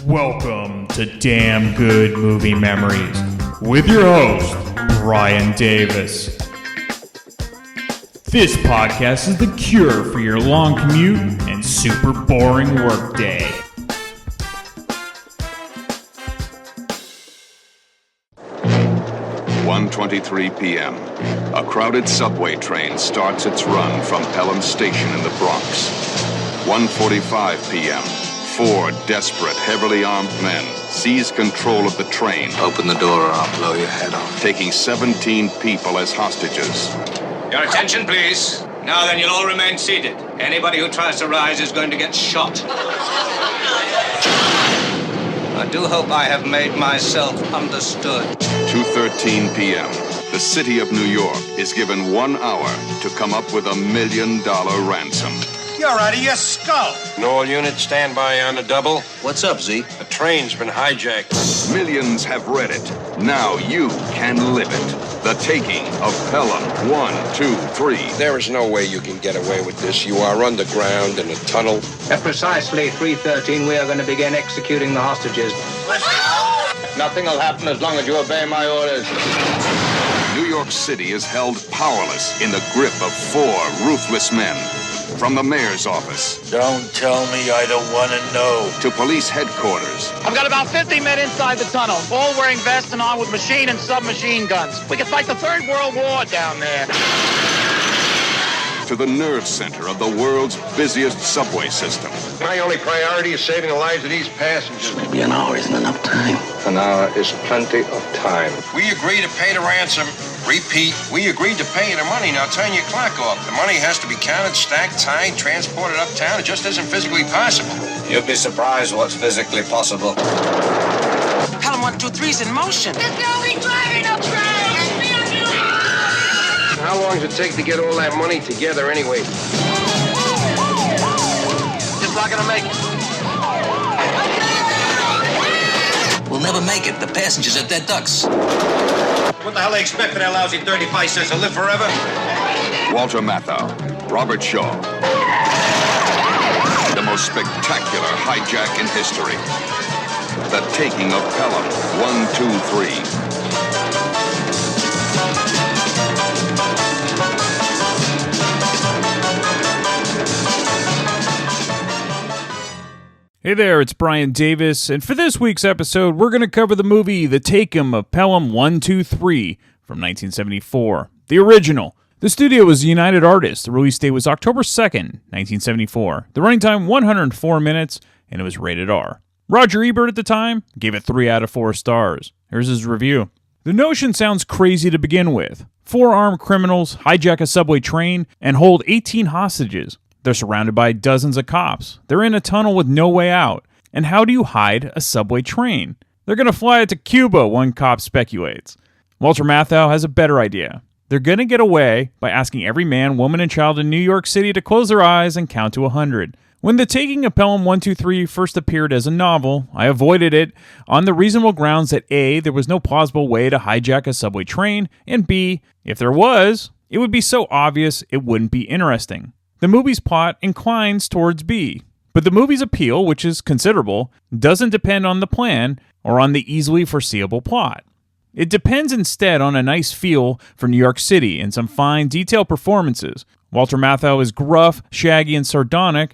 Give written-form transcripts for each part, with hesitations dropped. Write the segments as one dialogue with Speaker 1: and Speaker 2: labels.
Speaker 1: Welcome to Damn Good Movie Memories with your host, Brian Davis. This podcast is the cure for your long commute and super boring workday.
Speaker 2: (1:23 p.m.) A crowded subway train starts its run from Pelham Station in the Bronx. 1:45 p.m. Four desperate, heavily armed men seize control of the train.
Speaker 3: Open the door or I'll blow your head off.
Speaker 2: Taking 17 people as hostages.
Speaker 4: Your attention, please. Now then, you'll all remain seated. Anybody who tries to rise is going to get shot. I do hope I have made myself understood.
Speaker 2: 2:13 p.m. The city of New York is given 1 hour to come up with $1 million ransom.
Speaker 5: You're out of your skull.
Speaker 3: All units stand by on the double.
Speaker 4: What's up, Z?
Speaker 3: The train's been hijacked.
Speaker 2: Millions have read it. Now you can live it. The taking of Pelham. 1, 2, 3.
Speaker 3: There is no way you can get away with this. You are underground in a tunnel.
Speaker 4: At precisely 3:13, we are going to begin executing the hostages. Nothing will happen as long as you obey my orders.
Speaker 2: New York City is held powerless in the grip of 4 ruthless men. From the mayor's office.
Speaker 6: Don't tell me I don't want to know.
Speaker 2: To police headquarters.
Speaker 7: I've got about 50 men inside the tunnel, all wearing vests and armed with machine and submachine guns. We can fight the Third World War down there.
Speaker 2: To the nerve center of the world's busiest subway system.
Speaker 3: My only priority is saving the lives of these passengers.
Speaker 6: Maybe an hour isn't enough time.
Speaker 3: An hour is plenty of time. We agreed to pay the ransom. Repeat, we agreed to pay you the money. Now turn your clock off. The money has to be counted, stacked, tied, transported uptown. It just isn't physically possible.
Speaker 4: You'll be surprised what's physically possible.
Speaker 8: Pelham 123's in motion.
Speaker 9: There's nobody driving the train!
Speaker 3: How long does it take to get all that money together anyway?
Speaker 7: Just not gonna make it.
Speaker 6: We'll never make it. The passengers are dead ducks.
Speaker 5: What the hell they expect for that lousy 35 cents to live forever?
Speaker 2: Walter Matthau, Robert Shaw. The most spectacular hijack in history. The taking of Pelham. 1, 2, 3.
Speaker 1: Hey there, it's Brian Davis, and for this week's episode, we're going to cover the movie The Taking of Pelham 123 from 1974, the original. The studio was United Artists. The release date was October 2nd, 1974. The running time, 104 minutes, and it was rated R. Roger Ebert at the time gave it 3 out of 4 stars. Here's his review. The notion sounds crazy to begin with. 4 armed criminals hijack a subway train and hold 18 hostages. They're surrounded by dozens of cops. They're in a tunnel with no way out. And how do you hide a subway train? They're going to fly it to Cuba, one cop speculates. Walter Matthau has a better idea. They're going to get away by asking every man, woman, and child in New York City to close their eyes and count to 100. When The Taking of Pelham 123 first appeared as a novel, I avoided it on the reasonable grounds that A, there was no plausible way to hijack a subway train, and B, if there was, it would be so obvious it wouldn't be interesting. The movie's plot inclines towards B, but the movie's appeal, which is considerable, doesn't depend on the plan or on the easily foreseeable plot. It depends instead on a nice feel for New York City and some fine, detailed performances. Walter Matthau is gruff, shaggy, and sardonic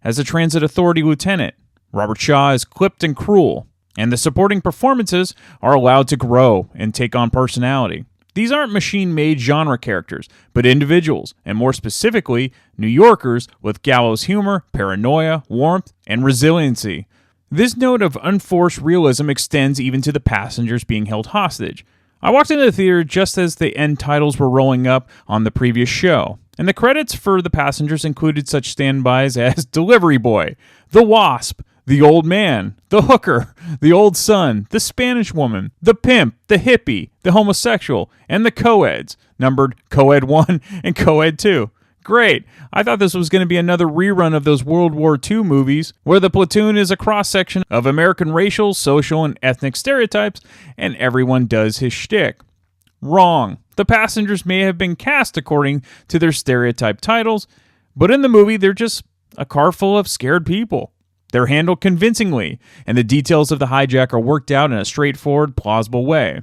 Speaker 1: as a transit authority lieutenant. Robert Shaw is clipped and cruel, and the supporting performances are allowed to grow and take on personality. These aren't machine-made genre characters, but individuals, and more specifically, New Yorkers with gallows humor, paranoia, warmth, and resiliency. This note of unforced realism extends even to the passengers being held hostage. I walked into the theater just as the end titles were rolling up on the previous show, and the credits for the passengers included such standbys as Delivery Boy, The Wasp, The Old Man, The Hooker, The Old Son, The Spanish Woman, The Pimp, The Hippie, The Homosexual, and The Co-Eds, numbered Co-Ed 1 and Co-Ed 2. Great. I thought this was going to be another rerun of those World War II movies where the platoon is a cross-section of American racial, social, and ethnic stereotypes, and everyone does his shtick. Wrong. The passengers may have been cast according to their stereotype titles, but in the movie they're just a car full of scared people. They're handled convincingly, and the details of the hijack are worked out in a straightforward, plausible way.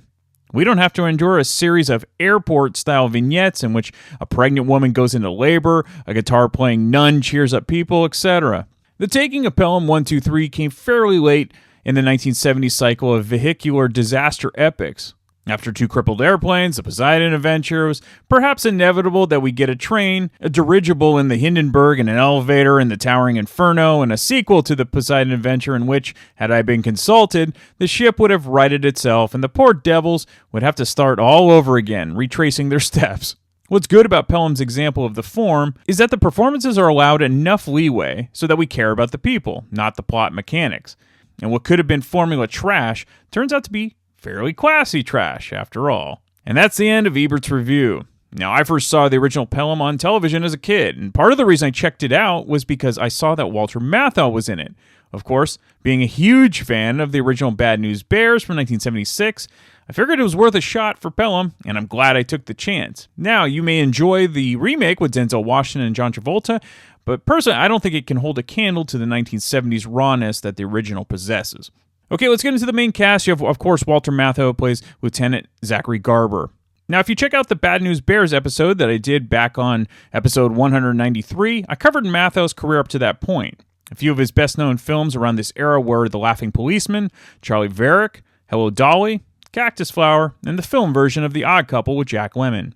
Speaker 1: We don't have to endure a series of airport-style vignettes in which a pregnant woman goes into labor, a guitar-playing nun cheers up people, etc. The taking of Pelham 123 came fairly late in the 1970s cycle of vehicular disaster epics. After 2 crippled airplanes, the Poseidon Adventure, it was perhaps inevitable that we get a train, a dirigible in the Hindenburg, and an elevator in the Towering Inferno, and a sequel to the Poseidon Adventure in which, had I been consulted, the ship would have righted itself and the poor devils would have to start all over again, retracing their steps. What's good about Pelham's example of the form is that the performances are allowed enough leeway so that we care about the people, not the plot mechanics. And what could have been formula trash turns out to be fairly classy trash, after all. And that's the end of Ebert's review. Now, I first saw the original Pelham on television as a kid, and part of the reason I checked it out was because I saw that Walter Matthau was in it. Of course, being a huge fan of the original Bad News Bears from 1976, I figured it was worth a shot for Pelham, and I'm glad I took the chance. Now, you may enjoy the remake with Denzel Washington and John Travolta, but personally, I don't think it can hold a candle to the 1970s rawness that the original possesses. Okay, let's get into the main cast. You have, of course, Walter Matthau, who plays Lieutenant Zachary Garber. Now, if you check out the Bad News Bears episode that I did back on episode 193, I covered Mathau's career up to that point. A few of his best-known films around this era were The Laughing Policeman, Charlie Varick, Hello, Dolly, Cactus Flower, and the film version of The Odd Couple with Jack Lemmon.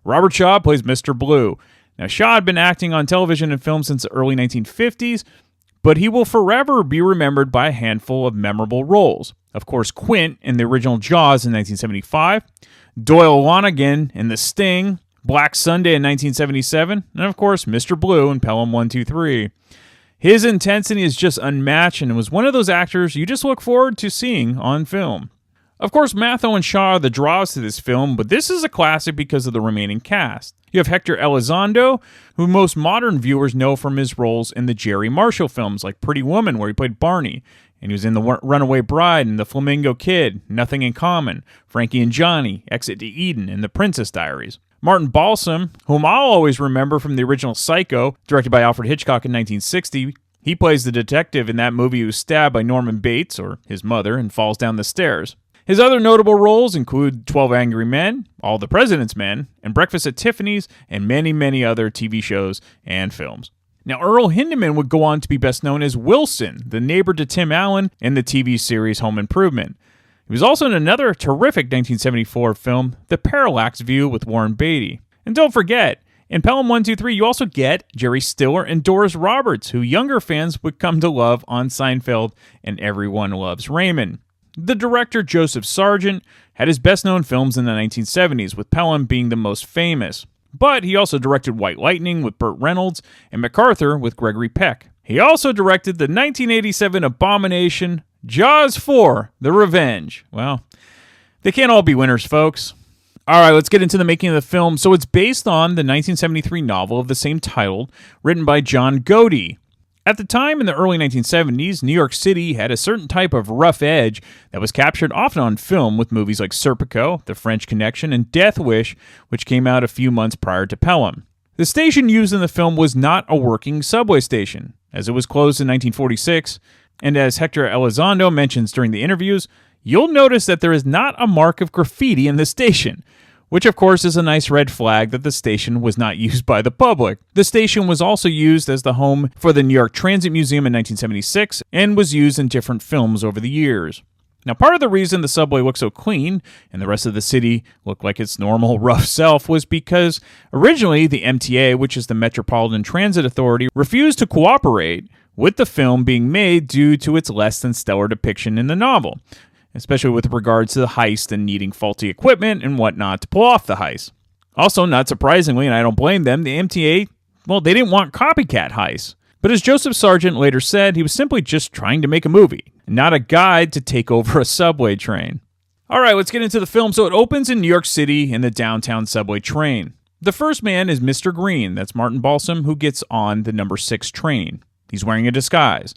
Speaker 1: Robert Shaw plays Mr. Blue. Now, Shaw had been acting on television and film since the early 1950s, but he will forever be remembered by a handful of memorable roles. Of course, Quint in the original Jaws in 1975, Doyle Lonigan in The Sting, Black Sunday in 1977, and of course, Mr. Blue in Pelham 123. His intensity is just unmatched and was one of those actors you just look forward to seeing on film. Of course, Matthau and Shaw are the draws to this film, but this is a classic because of the remaining cast. You have Hector Elizondo, who most modern viewers know from his roles in the Jerry Marshall films like Pretty Woman, where he played Barney, and he was in The Runaway Bride and The Flamingo Kid, Nothing in Common, Frankie and Johnny, Exit to Eden, and The Princess Diaries. Martin Balsam, whom I'll always remember from the original Psycho, directed by Alfred Hitchcock in 1960, he plays the detective in that movie who was stabbed by Norman Bates, or his mother, and falls down the stairs. His other notable roles include 12 Angry Men, All the President's Men, and Breakfast at Tiffany's, and many, many other TV shows and films. Now, Earl Hindman would go on to be best known as Wilson, the neighbor to Tim Allen in the TV series Home Improvement. He was also in another terrific 1974 film, The Parallax View with Warren Beatty. And don't forget, in Pelham 123, you also get Jerry Stiller and Doris Roberts, who younger fans would come to love on Seinfeld and Everyone Loves Raymond. The director, Joseph Sargent, had his best-known films in the 1970s, with Pelham being the most famous. But he also directed White Lightning with Burt Reynolds and MacArthur with Gregory Peck. He also directed the 1987 abomination Jaws 4, The Revenge. Well, they can't all be winners, folks. All right, let's get into the making of the film. So it's based on the 1973 novel of the same title, written by John Godey. At the time, in the early 1970s, New York City had a certain type of rough edge that was captured often on film with movies like Serpico, The French Connection, and Death Wish, which came out a few months prior to Pelham. The station used in the film was not a working subway station, as it was closed in 1946, and as Hector Elizondo mentions during the interviews, you'll notice that there is not a mark of graffiti in the station, which of course is a nice red flag that the station was not used by the public. The station was also used as the home for the New York Transit Museum in 1976 and was used in different films over the years. Now, part of the reason the subway looked so clean and the rest of the city looked like its normal rough self was because originally the MTA, which is the Metropolitan Transit Authority, refused to cooperate with the film being made due to its less than stellar depiction in the novel, especially with regards to the heist and needing faulty equipment and whatnot to pull off the heist. Also, not surprisingly, and I don't blame them, the MTA, well, they didn't want copycat heists. But as Joseph Sargent later said, he was simply just trying to make a movie, not a guide to take over a subway train. All right, let's get into the film. So it opens in New York City in the downtown subway train. The first man is Mr. Green, that's Martin Balsam, who gets on the number 6 train. He's wearing a disguise,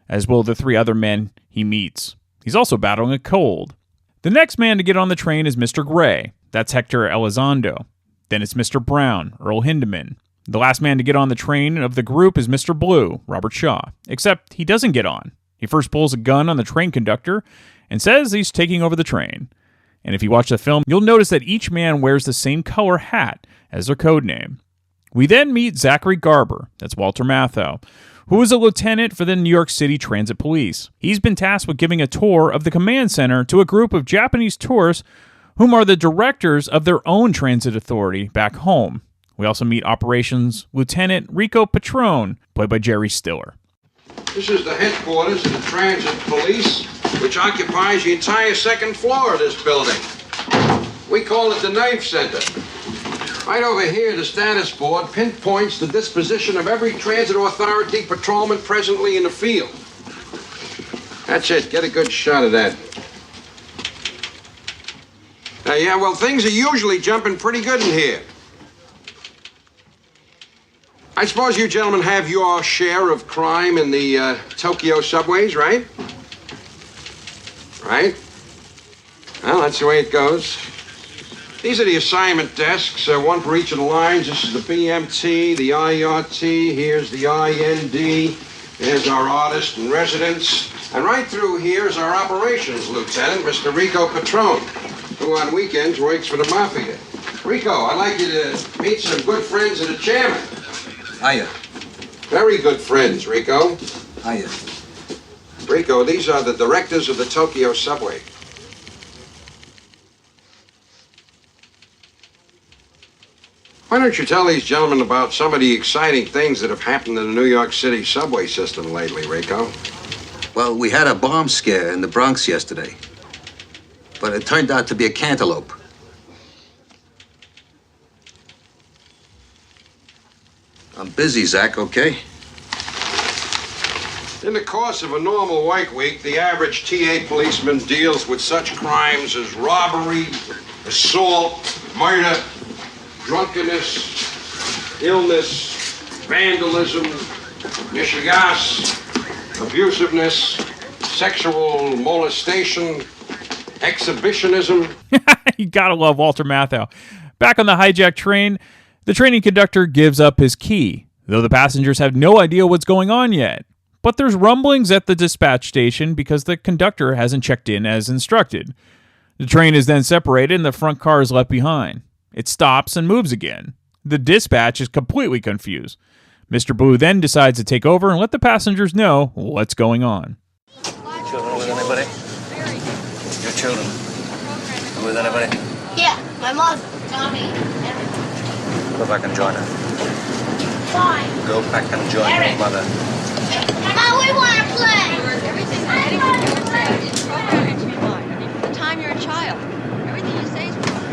Speaker 1: as will the 3 other men he meets. He's also battling a cold. The next man to get on the train is Mr. Gray. That's Hector Elizondo. Then it's Mr. Brown, Earl Hindman. The last man to get on the train of the group is Mr. Blue, Robert Shaw, except he doesn't get on. He first pulls a gun on the train conductor and says he's taking over the train. And if you watch the film, you'll notice that each man wears the same color hat as their code name. We then meet Zachary Garber, that's Walter Matthau, who is a lieutenant for the New York City Transit Police. He's been tasked with giving a tour of the command center to a group of Japanese tourists whom are the directors of their own transit authority back home. We also meet Operations Lieutenant Rico Patron, played by Jerry Stiller.
Speaker 3: This is the headquarters of the Transit Police, which occupies the entire second floor of this building. We call it the Knife Center. Right over here, the status board pinpoints the disposition of every transit authority patrolman presently in the field. That's it. Get a good shot of that. Yeah, well, things are usually jumping pretty good in here. I suppose you gentlemen have your share of crime in the Tokyo subways, right? Right? Well, that's the way it goes. These are the assignment desks, one for each of the lines. This is the BMT, the IRT, here's the IND, there's our artist in residence. And right through here is our operations lieutenant, Mr. Rico Patron, who on weekends works for the Mafia. Rico, I'd like you to meet some good friends of the chairman.
Speaker 6: Hiya.
Speaker 3: Very good friends, Rico.
Speaker 6: Hiya.
Speaker 3: Rico, these are the directors of the Tokyo subway. Why don't you tell these gentlemen about some of the exciting things that have happened in the New York City subway system lately, Rico?
Speaker 6: Well, we had a bomb scare in the Bronx yesterday, but it turned out to be a cantaloupe. I'm busy, Zach, okay?
Speaker 3: In the course of a normal work week, the average TA policeman deals with such crimes as robbery, assault, murder, drunkenness, illness, vandalism, mishigas, abusiveness, sexual molestation, exhibitionism.
Speaker 1: You gotta love Walter Matthau. Back on the hijacked train, the training conductor gives up his key, though the passengers have no idea what's going on yet. But there's rumblings at the dispatch station because the conductor hasn't checked in as instructed. The train is then separated and the front car is left behind. It stops and moves again. The dispatch is completely confused. Mr. Blue then decides to take over and let the passengers know what's going on.
Speaker 6: Children with anybody? Your children? With anybody?
Speaker 9: Yeah, my mother, Tommy, Eric.
Speaker 6: Go back and join her.
Speaker 9: Fine.
Speaker 6: Go back and join your mother.
Speaker 9: Mom, we want to play.
Speaker 10: Everything you say is programmed into your mind. I mean, from the time you're a child, everything you say is programmed.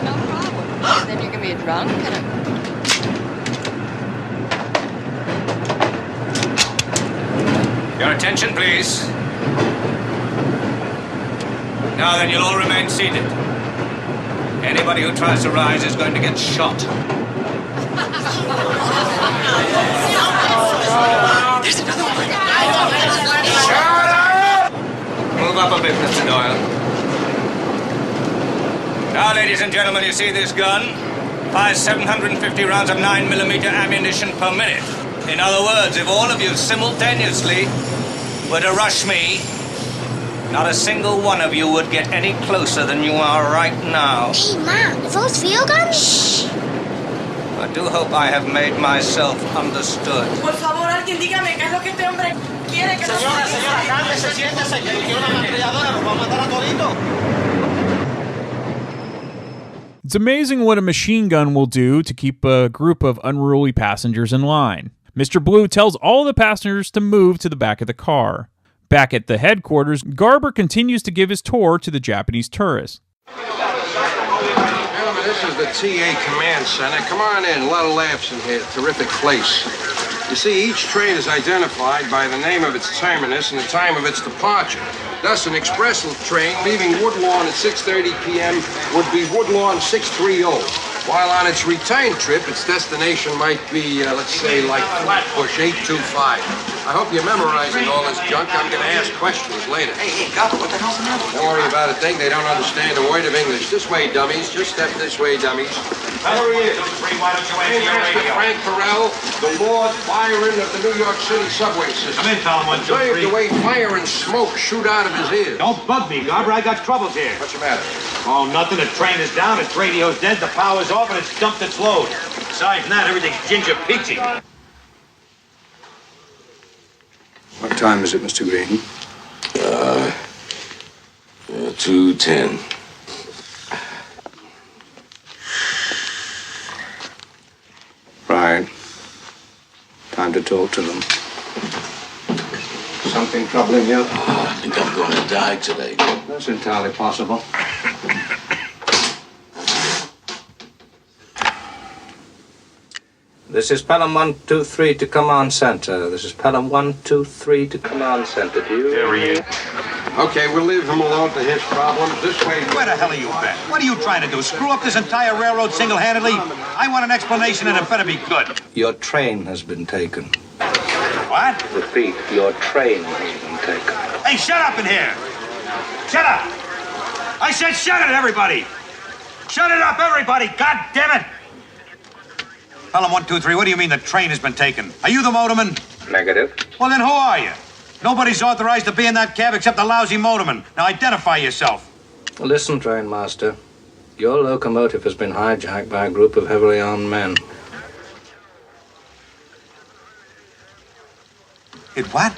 Speaker 10: No problem. Then you're gonna be a drunk and
Speaker 11: Your attention, please. Now then, you'll all remain seated. Anybody who tries to rise is going to get shot.
Speaker 10: There's another one.
Speaker 11: Shut up! Move up a bit, Mr. Doyle. Now, ladies and gentlemen, you see this gun? Fires 750 rounds of 9mm ammunition per minute. In other words, if all of you simultaneously were to rush me, not a single one of you would get any closer than you are right now.
Speaker 9: Hey, Mom, are those field guns? Shh.
Speaker 11: I do hope I have made myself understood.
Speaker 8: Por favor, alguien dígame qué es lo que este hombre quiere que
Speaker 5: Señora, cálmese, siéntese, que tiene una ametralladora, nos va a matar a todito.
Speaker 1: It's amazing what a machine gun will do to keep a group of unruly passengers in line. Mr. Blue tells all the passengers to move to the back of the car. Back at the headquarters, Garber continues to give his tour to the Japanese tourists.
Speaker 3: Gentlemen, this is the TA Command Center. Come on in. A lot of laughs in here. Terrific place. You see, each train is identified by the name of its terminus and the time of its departure. Thus, an express train leaving Woodlawn at 6:30 p.m. would be Woodlawn 630. While on its return trip, its destination might be, let's say, like Flatbush 825. I hope you're memorizing all this junk. I'm going to ask questions later.
Speaker 6: Hey, Gobble, what the hell's the matter?
Speaker 3: Don't worry about a thing. They don't understand a word of English. This way, dummies. Just step this way, dummies.
Speaker 5: Hurry in. Why don't you answer your
Speaker 3: Master
Speaker 5: radio?
Speaker 3: Frank Perrell, the Lord Byron of the New York City subway system.
Speaker 5: Come in, Pelham, 1, 2, 3.
Speaker 3: Observe the way fire and smoke shoot out of his ears.
Speaker 5: Don't bug me, Gobber. I got troubles here.
Speaker 3: What's the matter?
Speaker 5: Oh, nothing. The train is down, its radio's dead, the power's off, and it's dumped its load. Besides that, everything's ginger peachy.
Speaker 3: What time is it, Mr. Green?
Speaker 12: 2:10.
Speaker 3: Right. Time to talk to them. Something troubling you?
Speaker 12: I think I'm going to die today.
Speaker 3: That's entirely possible.
Speaker 4: This is Pelham 123 to Command Center. This is Pelham 123 to Command Center. Do you?
Speaker 5: There he is.
Speaker 3: Okay, we'll leave him alone to his problems. This way.
Speaker 5: Where the hell are you been? What are you trying to do? Screw up this entire railroad single-handedly? I want an explanation, and it better be good.
Speaker 4: Your train has been taken.
Speaker 5: What?
Speaker 4: Repeat, your train has been taken.
Speaker 5: Hey, shut up in here! Shut up! I said shut it, everybody! Shut it up, everybody! God damn it! Pelham 123, what do you mean the train has been taken? Are you the motorman?
Speaker 4: Negative.
Speaker 5: Well, then who are you? Nobody's authorized to be in that cab except the lousy motorman. Now identify yourself.
Speaker 4: Listen, train master. Your locomotive has been hijacked by a group of heavily armed men.
Speaker 5: It what?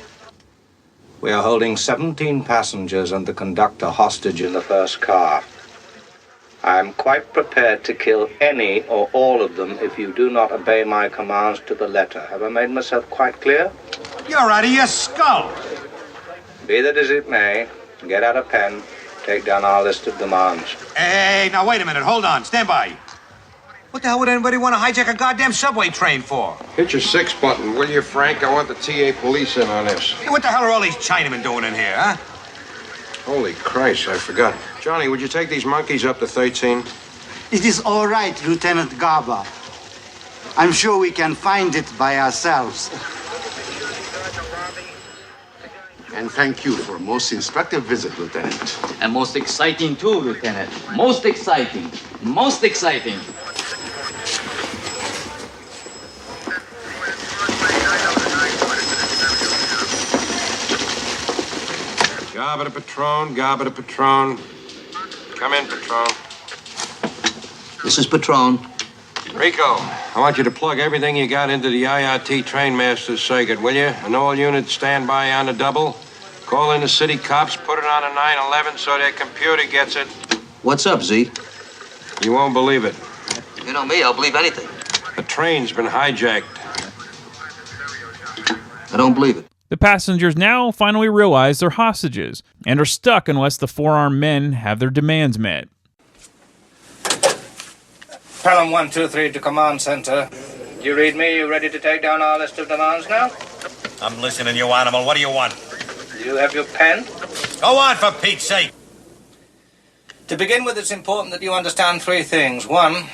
Speaker 4: We are holding 17 passengers and the conductor hostage in the first car. I am quite prepared to kill any or all of them if you do not obey my commands to the letter. Have I made myself quite clear?
Speaker 5: You're out of your skull.
Speaker 4: Be that as it may, get out a pen, take down our list of demands.
Speaker 5: Hey, now wait a minute. Hold on. Stand by. What the hell would anybody want to hijack a goddamn subway train for?
Speaker 3: Hit your 6 button, will you, Frank? I want the TA police in on this.
Speaker 5: Hey, what the hell are all these Chinamen doing in here, huh?
Speaker 3: Holy Christ, I forgot. Johnny, would you take these monkeys up to 13?
Speaker 13: It is all right, Lieutenant Garber. I'm sure we can find it by ourselves.
Speaker 12: And thank you for a most instructive visit, Lieutenant.
Speaker 14: And most exciting too, Lieutenant. Most exciting. Most exciting.
Speaker 3: Gobble the Patron, gobble the Patron. Come in, Patron.
Speaker 6: This is Patron.
Speaker 3: Rico, I want you to plug everything you got into the IRT trainmaster's circuit, will you? And all units stand by on the double. Call in the city cops, put it on a 911 so their computer gets it.
Speaker 6: What's up, Z?
Speaker 3: You won't believe it.
Speaker 6: You know me, I'll believe anything.
Speaker 3: The train's been hijacked.
Speaker 6: I don't believe it.
Speaker 1: The passengers now finally realize they're hostages and are stuck unless the four-armed men have their demands met.
Speaker 4: Pelham 123 to Command Center. You read me? You ready to take down our list of demands now?
Speaker 5: I'm listening, you animal. What do you want?
Speaker 4: Do you have your pen?
Speaker 5: Go on, for Pete's sake.
Speaker 4: To begin with, it's important that you understand 3 things. 1,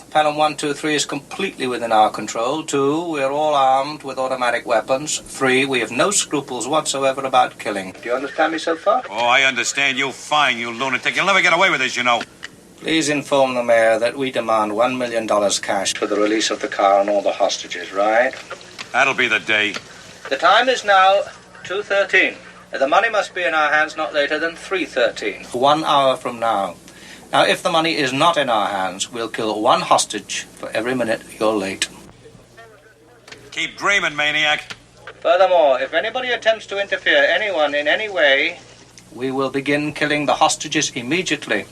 Speaker 4: Pelham 123 is completely within our control. 2, we're all armed with automatic weapons. 3, we have no scruples whatsoever about killing. Do you understand me so far?
Speaker 5: Oh, I understand you fine, you lunatic. You'll never get away with this, you know.
Speaker 4: Please inform the mayor that we demand $1 million cash for the release of the car and all the hostages, right?
Speaker 5: That'll be the day.
Speaker 4: The time is now 2:13. The money must be in our hands not later than 3:13, 1 hour from now. Now, if the money is not in our hands, we'll kill 1 hostage for every minute you're late.
Speaker 5: Keep dreaming, maniac.
Speaker 4: Furthermore, if anybody attempts to interfere, anyone in any way, we will begin killing the hostages immediately.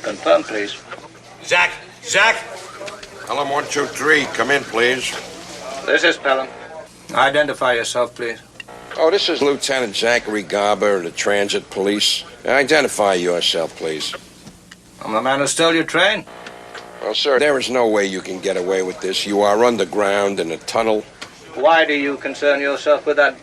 Speaker 4: Confirm, please.
Speaker 5: Zach!
Speaker 3: Pelham 123, come in, please.
Speaker 4: This is Pelham. Identify yourself, please.
Speaker 3: Oh, this is Lieutenant Zachary Garber of the Transit Police. Identify yourself, please.
Speaker 4: I'm the man who stole your train.
Speaker 3: Well, sir, there is no way you can get away with this. You are underground in a tunnel.
Speaker 4: Why do you concern yourself with that?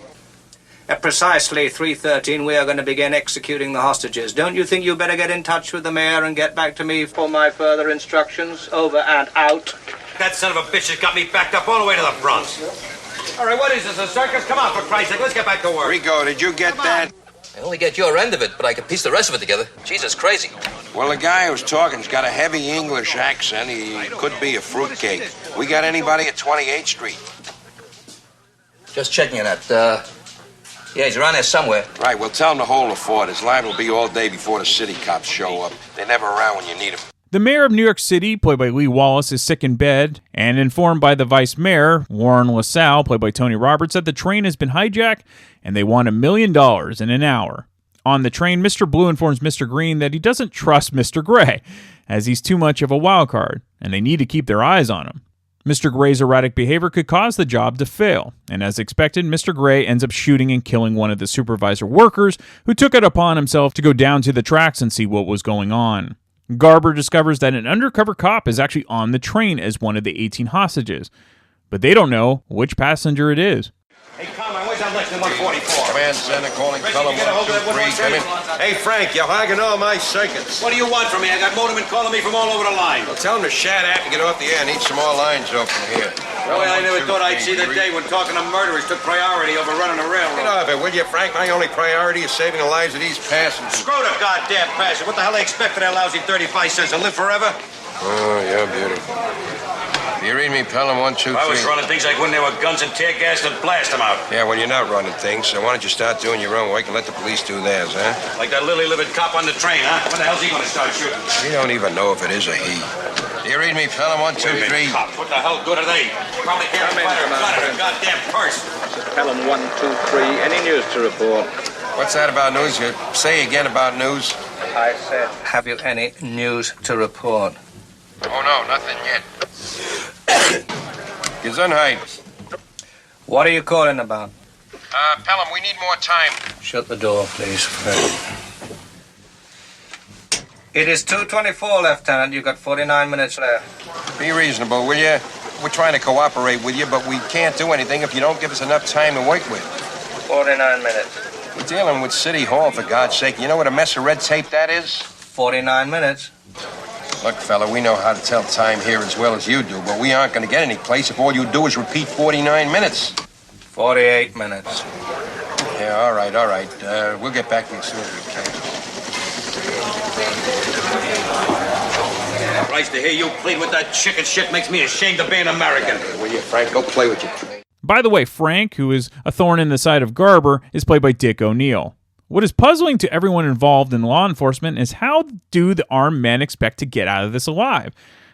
Speaker 4: At precisely 3:13, we are going to begin executing the hostages. Don't you think you better get in touch with the mayor and get back to me for my further instructions? Over and out.
Speaker 3: That son of a bitch has got me backed up all the way to the Bronx. All right, what is this, a circus? Come on, for Christ's sake, let's get back to work.
Speaker 15: Rico, did you get that?
Speaker 16: I only get your end of it, but I could piece the rest of it together. Jesus, crazy.
Speaker 15: Well, the guy who's talking's got a heavy English accent. He could be a fruitcake. We got anybody at 28th Street?
Speaker 16: Just checking it out. Yeah, he's around there somewhere.
Speaker 15: Right, well, tell him to hold the fort. His line will be all day before the city cops show up. They're never around when you need them.
Speaker 1: The mayor of New York City, played by Lee Wallace, is sick in bed, and informed by the vice mayor, Warren LaSalle, played by Tony Roberts, that the train has been hijacked and they want $1 million in an hour. On the train, Mr. Blue informs Mr. Green that he doesn't trust Mr. Gray, as he's too much of a wild card, and they need to keep their eyes on him. Mr. Gray's erratic behavior could cause the job to fail, and as expected, Mr. Gray ends up shooting and killing one of the supervisor workers, who took it upon himself to go down to the tracks and see what was going on. Garber discovers that an undercover cop is actually on the train as one of the 18 hostages, but they don't know which passenger it is.
Speaker 3: Hey, Carmine, where's that Lexington 144?
Speaker 15: Command Center calling Pelham 123. Come in.
Speaker 3: Hey, Frank, you're hogging all my circuits. What do you want from me? I got motormen calling me from all over the line.
Speaker 15: Well, tell him to shut up and get off the air. I need some more lines open here.
Speaker 3: Well, I never thought I'd see the day when talking to murderers took priority over running a railroad.
Speaker 15: Get off it, will you, Frank? My only priority is saving the lives of these passengers.
Speaker 3: Screw the goddamn passenger. What the hell they expect for that lousy 35 cents to live forever?
Speaker 15: Oh, you're beautiful. You read me, Pelham 123.
Speaker 3: I was running things like when there were guns and tear gas and blast them out.
Speaker 15: Yeah, well, you're not running things, so why don't you start doing your own work and let the police do theirs, huh?
Speaker 3: Like that lily-livered cop on the train, huh? When the hell's he gonna start shooting?
Speaker 15: We don't even know if it is a he. Do you read me, Pelham 123?
Speaker 3: Cops, what the hell good are they? Probably can't find a gun in a goddamn purse.
Speaker 4: Pelham 123, any news to report?
Speaker 15: What's that about news? You say again about news?
Speaker 4: I said, have you any news to report?
Speaker 15: Oh, no, nothing yet. Gesundheit.
Speaker 4: What are you calling about?
Speaker 15: Pelham, we need more time.
Speaker 4: Shut the door, please, Fred. It is 2:24, Lieutenant. You've got 49 minutes left.
Speaker 15: Be reasonable, will you? We're trying to cooperate with you, but we can't do anything if you don't give us enough time to work with.
Speaker 4: 49 minutes.
Speaker 15: We're dealing with City Hall, for God's sake. You know what a mess of red tape that is?
Speaker 4: 49 minutes.
Speaker 15: Look, fella, we know how to tell time here as well as you do, but we aren't going to get any place if all you do is repeat 49 minutes.
Speaker 4: 48 minutes.
Speaker 15: Yeah, all right. We'll get back to you as soon as we can.
Speaker 3: Christ, to hear you plead with that chicken shit makes me ashamed of being American.
Speaker 15: Will you, Frank? Go play with your train.
Speaker 1: By the way, Frank, who is a thorn in the side of Garber, is played by Dick O'Neill. What is puzzling to everyone involved in law enforcement is how do the armed men expect to get out of this alive?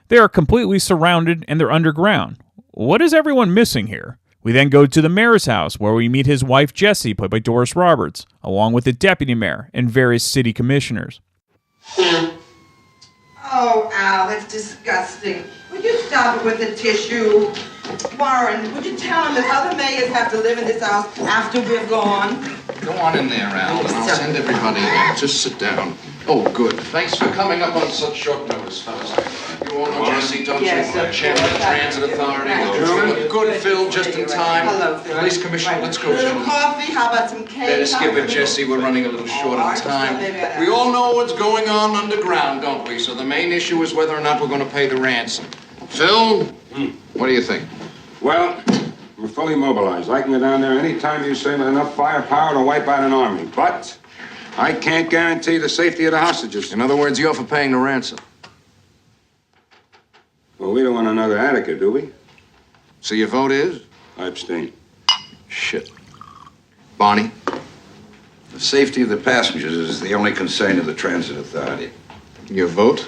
Speaker 1: They are completely surrounded and they're underground. What is everyone missing here? We then go to the mayor's house where we meet his wife Jessie, played by Doris Roberts, along with the deputy mayor and various city commissioners.
Speaker 17: Oh, Al, that's disgusting. Would you stop it with the tissue? Warren, would you tell him that other mayors have to live in this house after we're gone?
Speaker 12: Go on in there, Al, and I'll send everybody in. Just sit down. Oh, good. Thanks for coming up on such short notice, fellas. You all know Jesse, don't
Speaker 17: Yes,
Speaker 12: you?
Speaker 17: sir.
Speaker 12: Chairman of the Transit Authority. Good, Phil, just in time.
Speaker 17: Hello, Phil.
Speaker 12: Police Commissioner, let's go,
Speaker 17: A little
Speaker 12: gentlemen.
Speaker 17: coffee, how about some cake?
Speaker 12: Better skip it, Jesse. We're running a little short on time. We all know what's going on underground, don't we? So the main issue is whether or not we're going to pay the ransom. Phil, what do you think?
Speaker 18: Well, we're fully mobilized. I can go down there any time you say with enough firepower to wipe out an army. But I can't guarantee the safety of the hostages.
Speaker 12: In other words, you're for paying the ransom.
Speaker 18: Well, we don't want another Attica, do we?
Speaker 12: So your vote is?
Speaker 18: I abstain.
Speaker 12: Shit. Barney?
Speaker 6: The safety of the passengers is the only concern of the Transit Authority.
Speaker 12: Your vote?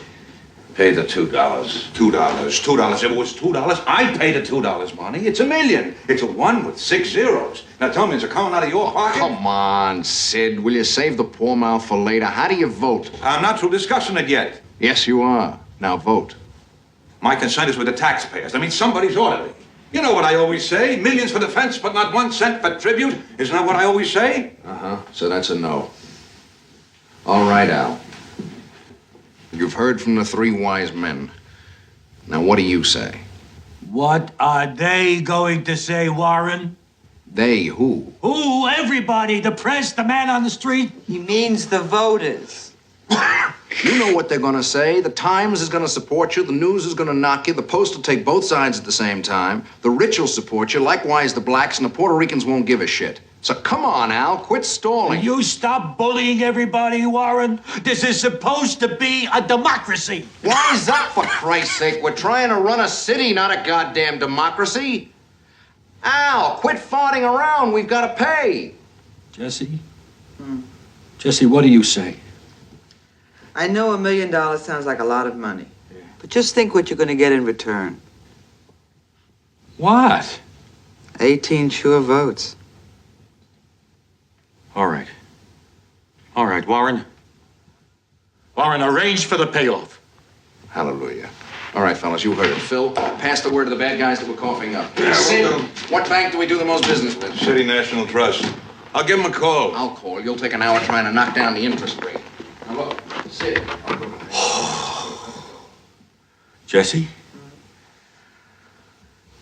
Speaker 6: Pay the $2.
Speaker 5: $2. If it was $2, I'd pay the $2, Barney. It's $1 million. It's a 1 with 6 zeros. Now tell me, is it coming out of your pocket?
Speaker 12: Come on, Sid. Will you save the poor mouth for later? How do you vote?
Speaker 5: I'm not through discussing it yet.
Speaker 12: Yes, you are. Now vote.
Speaker 5: My consent is with the taxpayers. I mean, somebody's orderly. You know what I always say? Millions for defense, but not 1 cent for tribute. Isn't that what I always say?
Speaker 12: Uh-huh. So that's a no. All right, Al. You've heard from the 3 wise men. Now, what do you say?
Speaker 19: What are they going to say, Warren?
Speaker 12: They who?
Speaker 5: Who? Everybody. The press, the man on the street.
Speaker 17: He means the voters.
Speaker 12: You know what they're gonna say. The Times is gonna support you. The News is gonna knock you. The Post will take both sides at the same time. The rich will support you. Likewise, the blacks and the Puerto Ricans won't give a shit. So come on, Al. Quit stalling.
Speaker 5: Will you stop bullying everybody, Warren? This is supposed to be a democracy.
Speaker 12: Why is that, for Christ's sake? We're trying to run a city, not a goddamn democracy. Al, quit farting around. We've got to pay.
Speaker 5: Jesse? Jesse, what do you say?
Speaker 17: I know $1 million sounds like a lot of money. But just think what you're going to get in return.
Speaker 5: What?
Speaker 17: 18 sure votes.
Speaker 5: All right. All right, Warren. Warren, arrange for the payoff.
Speaker 12: Hallelujah. All right, fellas, you heard it. Phil, pass the word to the bad guys that we're coughing up.
Speaker 18: Yeah,
Speaker 12: Sid,
Speaker 18: we'll do.
Speaker 12: what bank do we do the most business with?
Speaker 18: City National Trust. I'll give him a call.
Speaker 12: I'll call. You'll take an hour trying to knock down the interest rate. Now look, Sid.
Speaker 5: Jesse?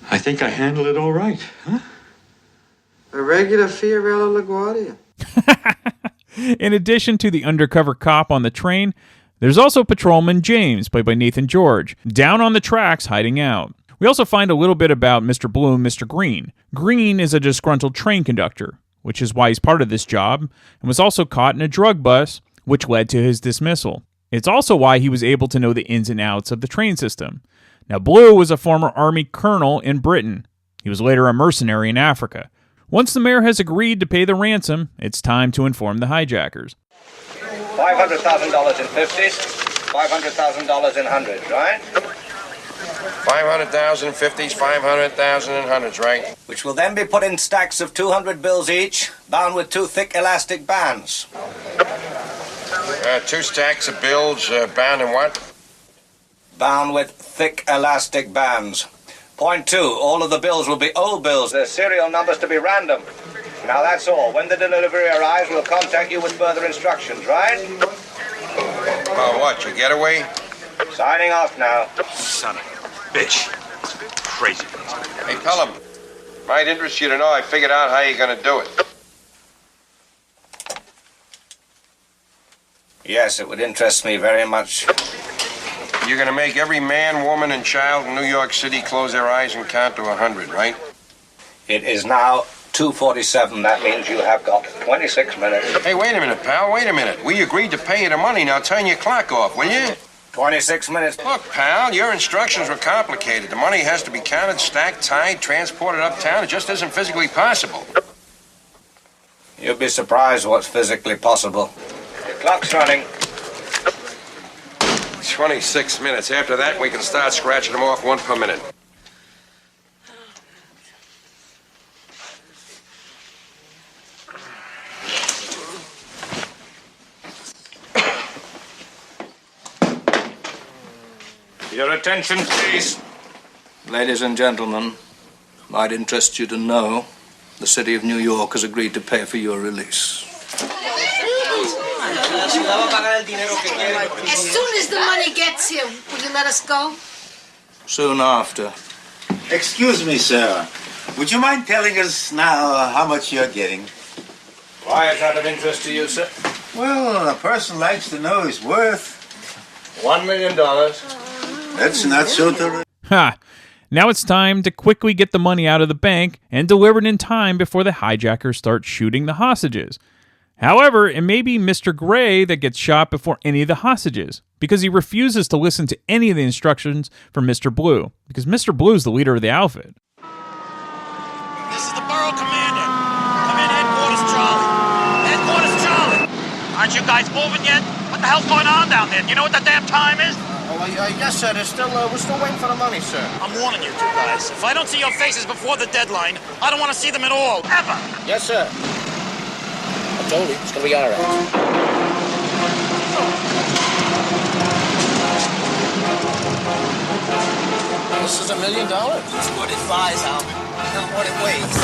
Speaker 5: I think I handled it all right, huh?
Speaker 17: A regular Fiorello LaGuardia.
Speaker 1: In addition to the undercover cop on the train, there's also Patrolman James, played by Nathan George, down on the tracks hiding out. We also find a little bit about Mr. Blue and Mr. Green. Green is a disgruntled train conductor, which is why he's part of this job, and was also caught in a drug bust, which led to his dismissal. It's also why he was able to know the ins and outs of the train system. Now, Blue was a former army colonel in Britain. He was later a mercenary in Africa. Once the mayor has agreed to pay the ransom, it's time to inform the hijackers.
Speaker 4: $500,000 in 50s, $500,000 in hundreds, right?
Speaker 15: 500,000 50s, 500,000 in hundreds, right?
Speaker 4: Which will then be put in stacks of 200 bills each, bound with 2 thick elastic bands.
Speaker 15: 2 stacks of bills, bound in what?
Speaker 4: Bound with thick elastic bands. Point 2, all of the bills will be old bills. Their serial numbers to be random. Now that's all. When the delivery arrives, we'll contact you with further instructions, right?
Speaker 15: Oh, what, your getaway?
Speaker 4: Signing off now.
Speaker 5: Son of a bitch. Crazy.
Speaker 15: Hey, Pelham, might interest you to know I figured out how you're gonna do it.
Speaker 4: Yes, it would interest me very much.
Speaker 15: You're gonna make every man, woman, and child in New York City close their eyes and count to 100, right?
Speaker 4: It is now 2:47. That means you have got 26 minutes.
Speaker 15: Hey, wait a minute, pal. Wait a minute. We agreed to pay you the money. Now turn your clock off, will you?
Speaker 4: 26 minutes.
Speaker 15: Look, pal, your instructions were complicated. The money has to be counted, stacked, tied, transported uptown. It just isn't physically possible.
Speaker 4: You'd be surprised what's physically possible. Your clock's running.
Speaker 15: 26 minutes. After that, we can start scratching them off 1 per minute.
Speaker 4: Your attention, please. Ladies and gentlemen, might interest you to know the city of New York has agreed to pay for your release.
Speaker 9: As soon as the money gets here, will you let us go?
Speaker 4: Soon after.
Speaker 19: Excuse me, sir. Would you mind telling us now how much you're getting?
Speaker 4: Why is that of interest to you, sir?
Speaker 19: Well, a person likes to know his worth.
Speaker 4: $1 million.
Speaker 19: That's not so terrible.
Speaker 1: Ha! Now it's time to quickly get the money out of the bank and deliver it in time before the hijackers start shooting the hostages. However, it may be Mr. Gray that gets shot before any of the hostages, because he refuses to listen to any of the instructions from Mr. Blue, because Mr. Blue is the leader of the outfit.
Speaker 7: This is the borough commander. Come in, headquarters, Charlie. Headquarters, Charlie. Aren't you guys moving yet? What the hell's going on down there? Do you know what the damn time is?
Speaker 11: Yes, sir. We're still waiting for the money, sir.
Speaker 7: I'm warning you two guys. If I don't see your faces before the deadline, I don't want to see them at all, ever.
Speaker 11: Yes, sir. I told you, it's gonna be all right. This is $1 million.
Speaker 7: It's what it buys, Al, not what it weighs.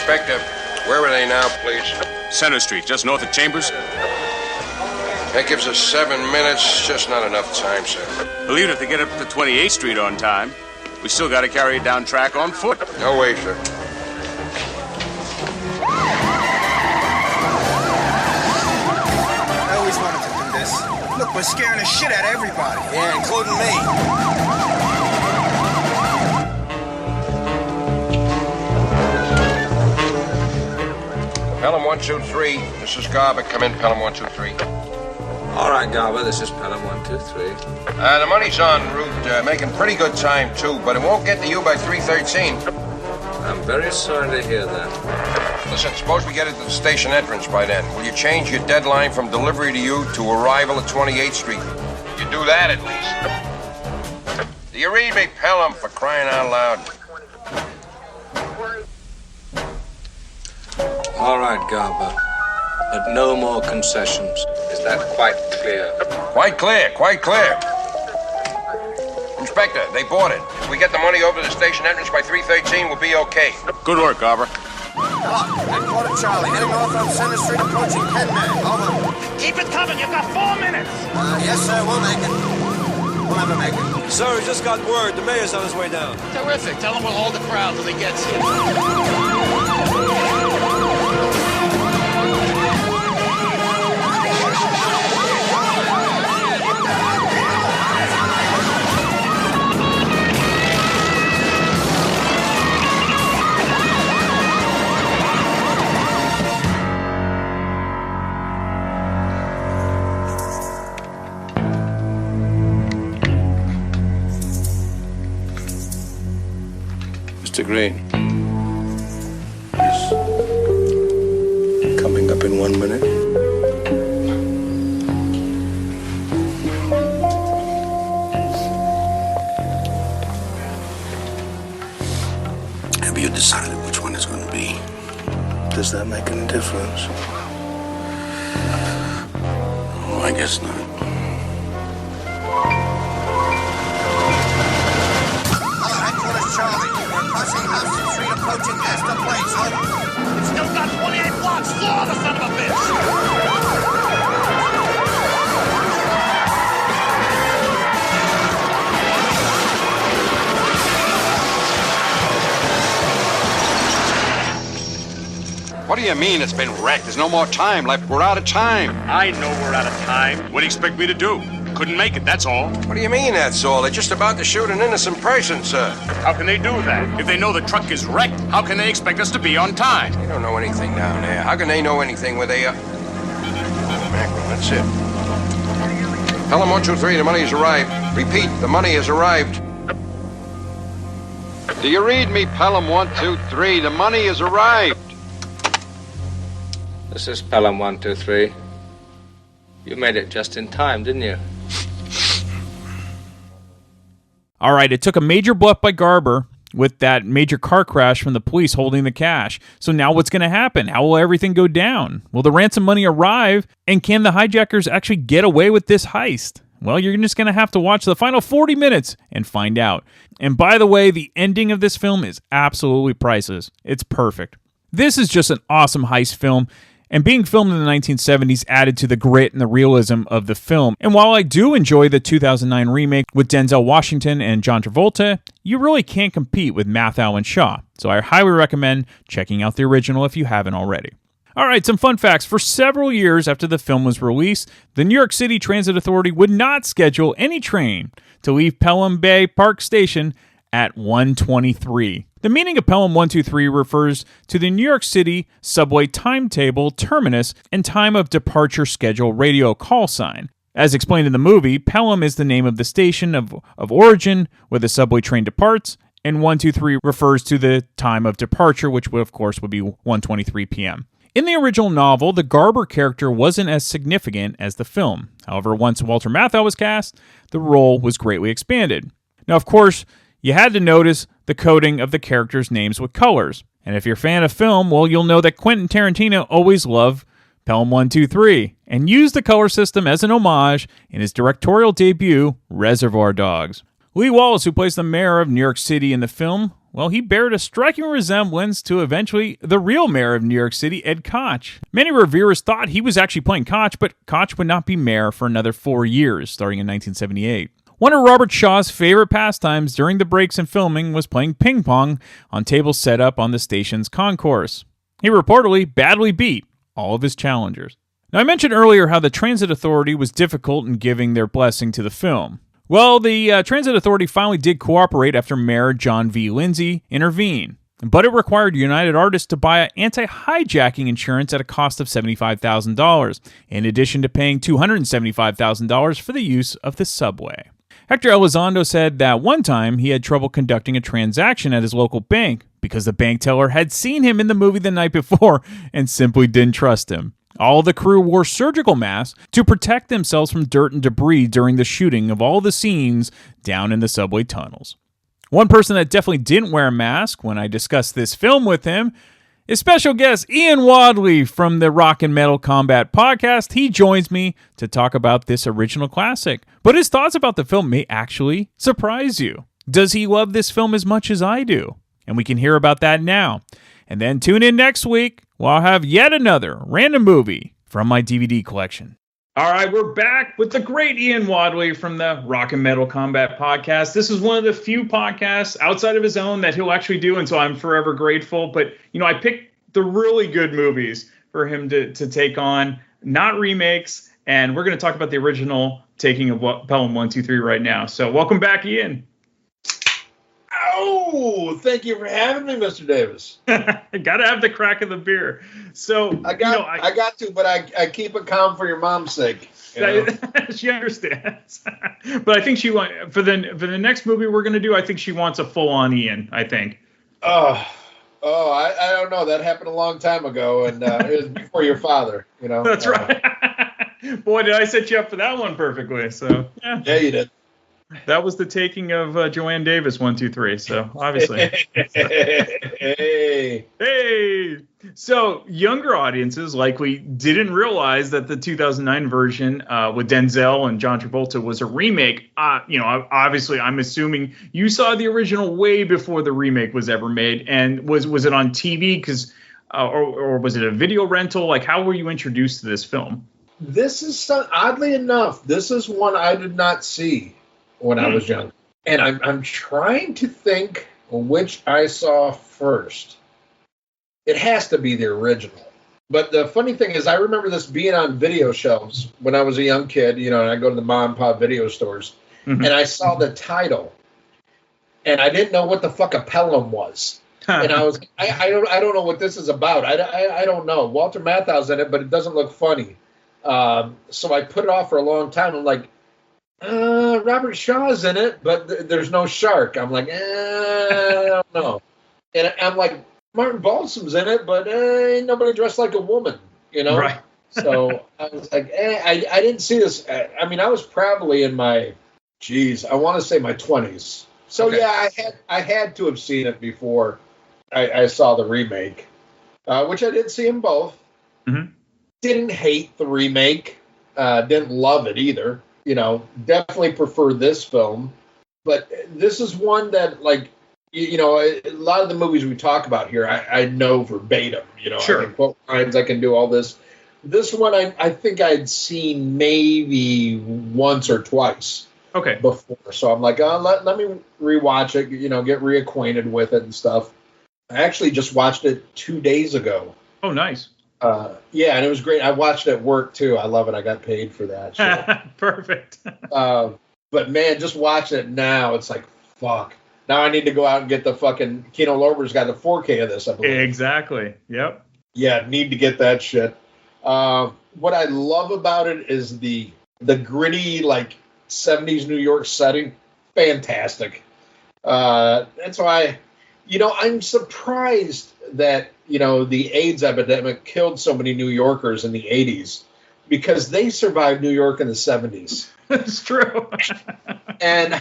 Speaker 15: Inspector, where are they now, please?
Speaker 18: Center Street, just north of Chambers.
Speaker 15: That gives us 7 minutes. Just not enough time, sir.
Speaker 18: Believe it, if they get up to 28th Street on time, we still got to carry it down track on foot.
Speaker 15: No way, sir.
Speaker 3: I always wanted to do this. Look, we're scaring the shit out of everybody. Yeah, including me.
Speaker 15: Pelham 123. This is Garber. Come in, Pelham 123.
Speaker 4: All right, Garber, this is Pelham 123.
Speaker 15: The money's en route, making pretty good time, too, but it won't get to you by 3:13.
Speaker 4: I'm very sorry to hear that.
Speaker 15: Listen, suppose we get it to the station entrance by then. Will you change your deadline from delivery to you to arrival at 28th Street? You do that, at least. Do you read me, Pelham, for crying out loud?
Speaker 4: All right, Garber, but no more concessions. Is that quite clear?
Speaker 15: Quite clear, quite clear. Inspector, they bought it. If we get the money over to the station entrance by 3:13, we'll be okay.
Speaker 18: Good work, Garber.
Speaker 3: Headquarter Charlie, heading north on Center Street, approaching Hindman. Over.
Speaker 7: Keep it coming. You've got 4 minutes.
Speaker 3: Yes, sir, we'll make it. We'll never make it.
Speaker 20: Sir, we just got word. The mayor's on his way down.
Speaker 7: Terrific. Tell him we'll hold the crowd till he gets here.
Speaker 3: Mr. Green. Yes. Coming up in 1 minute. Have you decided which one it's going to be? Does that make any difference? Oh, I guess not.
Speaker 7: Charlie, we're crossing House Street, approaching Astor Place. Over. It's still got 28 blocks. Floor, the son of a bitch.
Speaker 18: What do you mean it's been wrecked? There's no more time left. We're out of time.
Speaker 21: I know we're out of time.
Speaker 18: What do you expect me to do? Couldn't make it, that's all.
Speaker 15: What do you mean, that's all? They're just about to shoot an innocent person, sir.
Speaker 21: How can they do that?
Speaker 18: If they know the truck is wrecked, how can they expect us to be on time?
Speaker 15: They don't know anything down there. How can they know anything where they are? Mackerel, that's it. Pelham 123, the money has arrived. Repeat, the money has arrived.
Speaker 18: Do you read me, Pelham 123? The money has arrived.
Speaker 4: This is Pelham 123. You made it just in time, didn't you?
Speaker 1: All right, it took a major bluff by Garber with that major car crash from the police holding the cash. So now what's going to happen? How will everything go down? Will the ransom money arrive? And can the hijackers actually get away with this heist? Well, you're just going to have to watch the final 40 minutes and find out. And by the way, the ending of this film is absolutely priceless. It's perfect. This is just an awesome heist film. And being filmed in the 1970s added to the grit and the realism of the film. And while I do enjoy the 2009 remake with Denzel Washington and John Travolta, you really can't compete with Matthau and Shaw. So I highly recommend checking out the original if you haven't already. All right, some fun facts. For several years after the film was released, the New York City Transit Authority would not schedule any train to leave Pelham Bay Park Station at 1:23. The meaning of Pelham 123 refers to the New York City subway timetable terminus and time of departure schedule radio call sign. As explained in the movie, Pelham is the name of the station of origin where the subway train departs, and 123 refers to the time of departure, which of course would be 1:23 p.m. In the original novel, the Garber character wasn't as significant as the film. However, once Walter Matthau was cast, the role was greatly expanded. Now, of course, you had to notice the coding of the characters' names with colors. And if you're a fan of film, well, you'll know that Quentin Tarantino always loved Pelham 123 and used the color system as an homage in his directorial debut, Reservoir Dogs. Lee Wallace, who plays the mayor of New York City in the film, Well, he bared a striking resemblance to eventually the real mayor of New York City, Ed Koch. Many reviewers thought he was actually playing Koch, but Koch would not be mayor for another 4 years, starting in 1978. One of Robert Shaw's favorite pastimes during the breaks in filming was playing ping pong on tables set up on the station's concourse. He reportedly badly beat all of his challengers. Now, I mentioned earlier how the Transit Authority was difficult in giving their blessing to the film. Well, the Transit Authority finally did cooperate after Mayor John V. Lindsay intervened, but it required United Artists to buy anti-hijacking insurance at a cost of $75,000, in addition to paying $275,000 for the use of the subway. Hector Elizondo said that one time he had trouble conducting a transaction at his local bank because the bank teller had seen him in the movie the night before and simply didn't trust him. All the crew wore surgical masks to protect themselves from dirt and debris during the shooting of all the scenes down in the subway tunnels. One person that definitely didn't wear a mask when I discussed this film with him is special guest Ian Wadley from the Rock and Metal Combat podcast. He joins me to talk about this original classic, but his thoughts about the film may actually surprise you. Does he love this film as much as I do? And we can hear about that now. And then tune in next week where I'll have yet another random movie from my DVD collection. All right, we're back with the great Ian Wadley from the Rock and Metal Combat podcast. This is one of the few podcasts outside of his own that he'll actually do, and so I'm forever grateful. But, I picked the really good movies for him to take on, not remakes, and we're going to talk about the original taking of Pelham 1, 2, 3 right now. So welcome back, Ian.
Speaker 2: Oh, thank you for having me, Mr. Davis.
Speaker 1: Gotta have the crack of the beer. So
Speaker 2: I got to, but I keep it calm for your mom's sake.
Speaker 1: She understands. But I think she wants for the next movie we're gonna do. I think she wants a full on Ian. I think.
Speaker 2: I don't know. That happened a long time ago, and it was before your father.
Speaker 1: That's right. Boy, did I set you up for that one perfectly. So
Speaker 2: yeah, you did.
Speaker 1: That was the taking of Joanne Davis 1, 2, 3. So obviously, hey. So younger audiences likely didn't realize that the 2009 version with Denzel and John Travolta was a remake. Obviously, I'm assuming you saw the original way before the remake was ever made. And was it on TV? Because or was it a video rental? Like, how were you introduced to this film?
Speaker 2: This is oddly enough, this is one I did not see when I was young. And I'm trying to think which I saw first. It has to be the original. But the funny thing is, I remember this being on video shelves when I was a young kid, and I go to the mom and pop video stores, and I saw the title, and I didn't know what the fuck a Pelham was. And I was, I don't know what this is about. I don't know. Walter Matthau's in it, but it doesn't look funny. So I put it off for a long time. I'm like, Robert Shaw's in it, but there's no shark. I'm like, I don't know. And I'm like, Martin Balsam's in it, but ain't nobody dressed like a woman,
Speaker 1: Right.
Speaker 2: So I was like, I didn't see this. I mean, I was probably in my, I want to say my 20s. So okay. Yeah, I had to have seen it before I saw the remake, which I did see them both.
Speaker 1: Mm-hmm.
Speaker 2: Didn't hate the remake. Didn't love it either. Definitely prefer this film. But this is one that, like, a lot of the movies we talk about here, I know verbatim.
Speaker 1: Sure.
Speaker 2: I can quote lines, I can do all this. This one, I think I'd seen maybe once or twice.
Speaker 1: Okay.
Speaker 2: Before. So I'm like, let me rewatch it, get reacquainted with it and stuff. I actually just watched it 2 days ago.
Speaker 1: Oh, nice.
Speaker 2: Yeah, and it was great. I watched it at work, too. I love it. I got paid for that. So.
Speaker 1: Perfect.
Speaker 2: But, man, just watching it now, it's like, fuck. Now I need to go out and get the fucking... Kino Lorber's got the 4K of this, I believe.
Speaker 1: Exactly. Yep.
Speaker 2: Yeah, need to get that shit. What I love about it is the gritty, like, 70s New York setting. Fantastic. That's why... I'm surprised that, the AIDS epidemic killed so many New Yorkers in the 80s because they survived New York in the 70s.
Speaker 1: That's true.
Speaker 2: And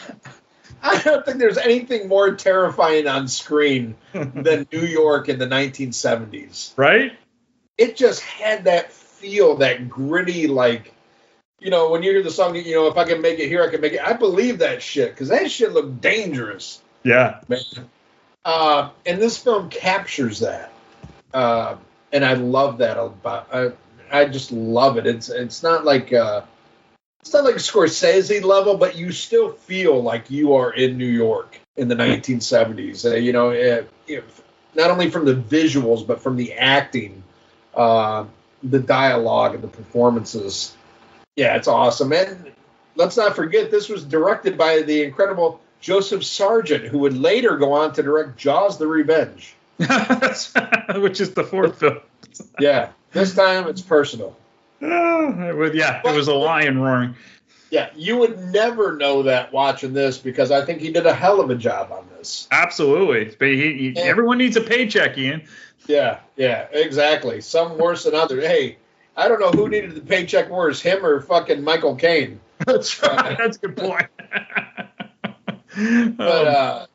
Speaker 2: I don't think there's anything more terrifying on screen than New York in the 1970s.
Speaker 1: Right?
Speaker 2: It just had that feel, that gritty, like, when you hear the song, if I can make it here, I can make it. I believe that shit because that shit looked dangerous.
Speaker 1: Yeah.
Speaker 2: Man. And this film captures that. And I love that about. I just love it. It's not like Scorsese level, but you still feel like you are in New York in the 1970s. Not only from the visuals, but from the acting, the dialogue, and the performances. Yeah, it's awesome. And let's not forget, this was directed by the incredible Joseph Sargent, who would later go on to direct Jaws: The Revenge.
Speaker 1: Which is the fourth film.
Speaker 2: Yeah, this time it's personal.
Speaker 1: It was a lion roaring.
Speaker 2: Yeah, you would never know that watching this, because I think he did a hell of a job on this.
Speaker 1: Absolutely. But everyone needs a paycheck, Ian.
Speaker 2: Yeah, exactly. Some worse than others. Hey, I don't know who needed the paycheck worse, him or fucking Michael Caine.
Speaker 1: That's right. That's a good point.
Speaker 2: But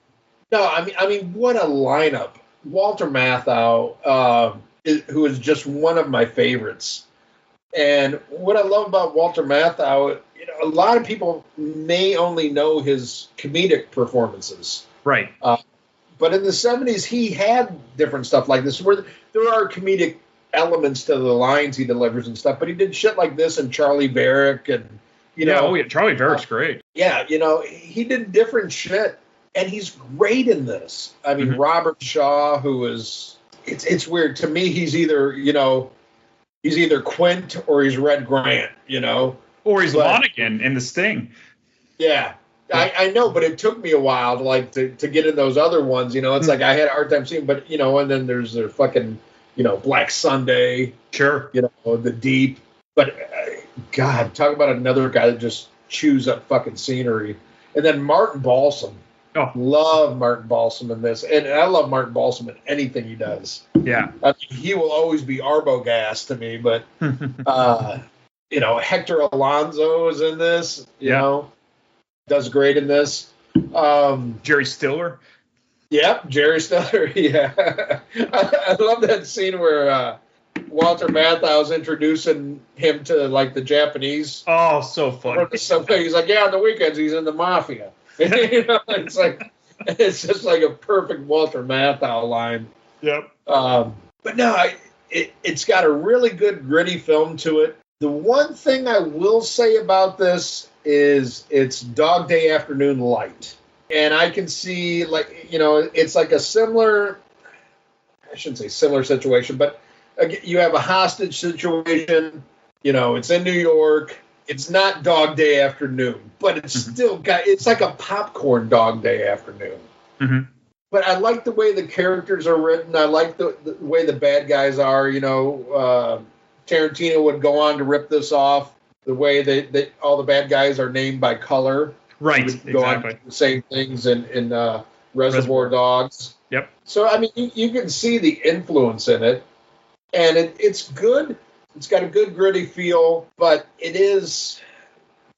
Speaker 2: no, I mean, what a lineup! Walter Matthau, who is just one of my favorites. And what I love about Walter Matthau, a lot of people may only know his comedic performances.
Speaker 1: Right.
Speaker 2: But in the 70s, he had different stuff like this, where there are comedic elements to the lines he delivers and stuff. But he did shit like this and Charlie Varick, and
Speaker 1: Charlie Varick's great.
Speaker 2: Yeah, he did different shit, and he's great in this. I mean, Robert Shaw, who is, it's weird to me. He's either Quint or he's Red Grant,
Speaker 1: or he's Monaghan in The Sting.
Speaker 2: Yeah, I know, but it took me a while to get in those other ones. It's like I had a hard time seeing, but and then there's their fucking Black Sunday,
Speaker 1: sure,
Speaker 2: The Deep. But God, talk about another guy that just chews up fucking scenery. And then Martin Balsam.
Speaker 1: Oh,
Speaker 2: love Martin Balsam in this, and I love Martin Balsam in anything he does.
Speaker 1: Yeah,
Speaker 2: I mean, he will always be Arbogast to me, but Hector Elizondo is in this. Does great in this.
Speaker 1: Jerry Stiller.
Speaker 2: Yep, Jerry Stiller. Yeah, I love that scene where Walter Matthau's introducing him to like the Japanese.
Speaker 1: Oh, so funny.
Speaker 2: He's like, yeah, on the weekends he's in the mafia. It's like, it's just like a perfect Walter Matthau line.
Speaker 1: Yep.
Speaker 2: But no, it's got a really good gritty film to it. The one thing I will say about this is it's Dog Day Afternoon light. And I can see, it's like a similar, I shouldn't say similar situation, but you have a hostage situation, it's in New York. It's not Dog Day Afternoon, but it's still it's like a popcorn Dog Day Afternoon.
Speaker 1: Mm-hmm.
Speaker 2: But I like the way the characters are written. I like the way the bad guys are. Tarantino would go on to rip this off. The way that all the bad guys are named by color.
Speaker 1: Right,
Speaker 2: go on to do the same things in Reservoir Dogs.
Speaker 1: Yep.
Speaker 2: So, I mean, you can see the influence in it. And it's good. It's got a good gritty feel, but it is,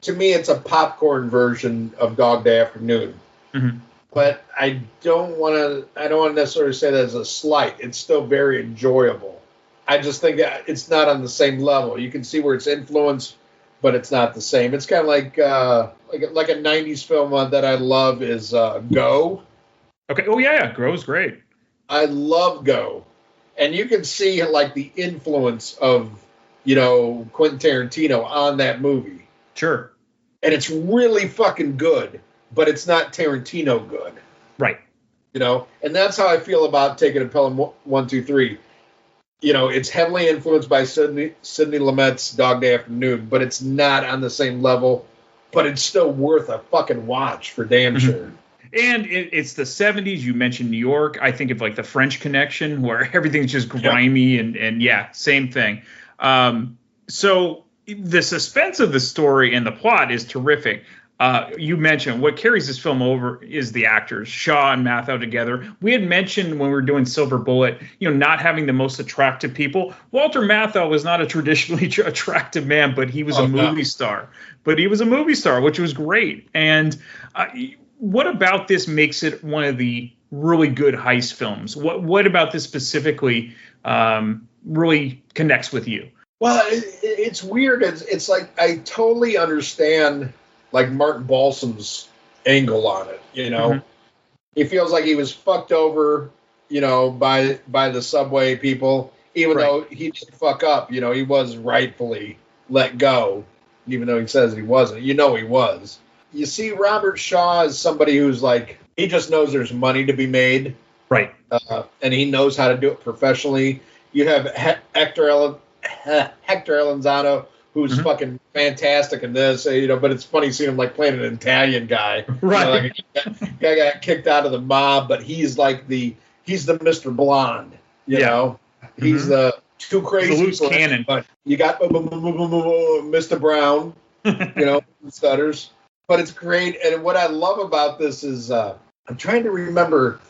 Speaker 2: to me, it's a popcorn version of Dog Day Afternoon.
Speaker 1: Mm-hmm.
Speaker 2: But I don't want to necessarily say that as a slight. It's still very enjoyable. I just think that it's not on the same level. You can see where it's influenced, but it's not the same. It's kind of like a 90s film that I love is Go.
Speaker 1: Okay. Oh, yeah. Go's great.
Speaker 2: I love Go. And you can see like the influence of, Quentin Tarantino on that movie.
Speaker 1: Sure.
Speaker 2: And it's really fucking good, but it's not Tarantino good.
Speaker 1: Right.
Speaker 2: And that's how I feel about Taking a Pelham 1, 2, 3. It's heavily influenced by Sidney Lumet's Dog Day Afternoon, but it's not on the same level, but it's still worth a fucking watch for damn sure.
Speaker 1: And it's the 70s. You mentioned New York. I think of like the French Connection, where everything's just grimy and yeah, same thing. So the suspense of the story and the plot is terrific. You mentioned what carries this film over is the actors, Shaw and Matthau together. We had mentioned when we were doing Silver Bullet, not having the most attractive people. Walter Matthau was not a traditionally attractive man, but he was a movie star. But he was a movie star, which was great. And what about this makes it one of the really good heist films? What about this specifically really connects with you?
Speaker 2: Well, it's weird. It's like I totally understand like Martin Balsam's angle on it, He feels like he was fucked over, by the subway people, even though he did fuck up. He was rightfully let go, even though he says he wasn't. He was. You see Robert Shaw as somebody who's like, he just knows there's money to be made.
Speaker 1: Right.
Speaker 2: And he knows how to do it professionally. You have Hector Elizondo, who's fucking fantastic in this, but it's funny seeing him like playing an Italian guy.
Speaker 1: Right.
Speaker 2: Guy got kicked out of the mob, but he's like he's the Mr. Blonde, you know? He's the too crazy.
Speaker 1: The loose cannon.
Speaker 2: But you got Mr. Brown, stutters. But it's great. And what I love about this is I'm trying to remember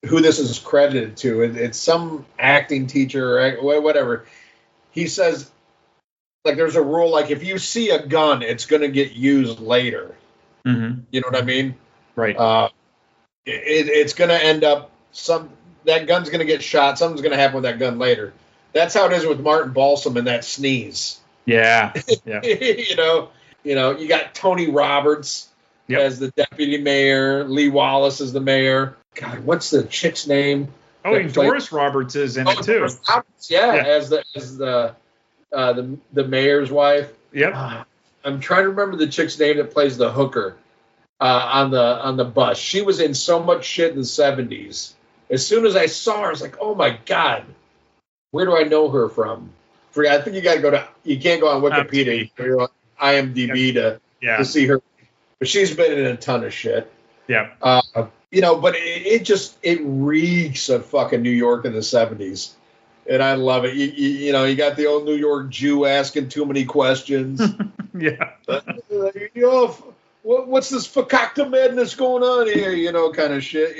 Speaker 2: who this is credited to. It's some acting teacher or whatever. He says, like, there's a rule, like, if you see a gun, it's going to get used later.
Speaker 1: Mm-hmm.
Speaker 2: You know what I mean?
Speaker 1: Right.
Speaker 2: It's going to end up, that gun's going to get shot. Something's going to happen with that gun later. That's how it is with Martin Balsam and that sneeze.
Speaker 1: Yeah.
Speaker 2: You got Tony Roberts as the deputy mayor. Lee Wallace is the mayor. God, what's the chick's name?
Speaker 1: Oh, and Doris Roberts is in it too.
Speaker 2: Doris Roberts, as the mayor's wife.
Speaker 1: Yep.
Speaker 2: I'm trying to remember the chick's name that plays the hooker on the bus. She was in so much shit in the 70s. As soon as I saw her, I was like, oh my God, where do I know her from? I think you can't go on Wikipedia or IMDb to see her. But she's been in a ton of shit.
Speaker 1: Yeah.
Speaker 2: But it reeks of fucking New York in the 70s. And I love it. You got the old New York Jew asking too many questions.
Speaker 1: Yeah.
Speaker 2: What's this fakakta madness going on here? Kind of shit,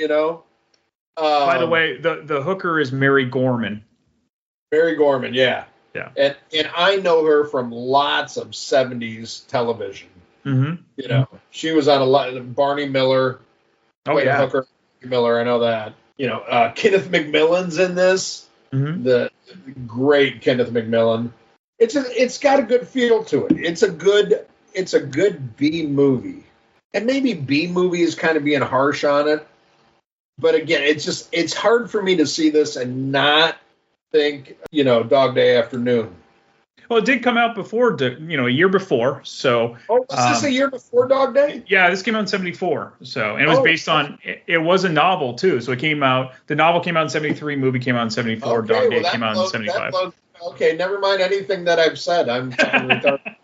Speaker 1: By the way, the hooker is Mary Gorman.
Speaker 2: Mary Gorman, yeah.
Speaker 1: Yeah.
Speaker 2: And I know her from lots of 70s television.
Speaker 1: Mm-hmm.
Speaker 2: She was on a lot of Barney Miller.
Speaker 1: Oh, yeah.
Speaker 2: Hooker Miller, I know that. Kenneth McMillan's in this.
Speaker 1: Mm-hmm.
Speaker 2: The great Kenneth McMillan. It's got a good feel to it. It's a good B movie. And maybe B movie is kind of being harsh on it. But again, it's hard for me to see this and not think, Dog Day Afternoon.
Speaker 1: Well, it did come out before, a year before. So.
Speaker 2: Oh, was this a year before Dog Day?
Speaker 1: Yeah, this came out in 74. So, and it was based on. It was a novel too. So it came out. The novel came out in 73. Movie came out in 74.
Speaker 2: Okay,
Speaker 1: Dog Day came out in 75.
Speaker 2: Okay, never mind anything that I've said. I'm retarded.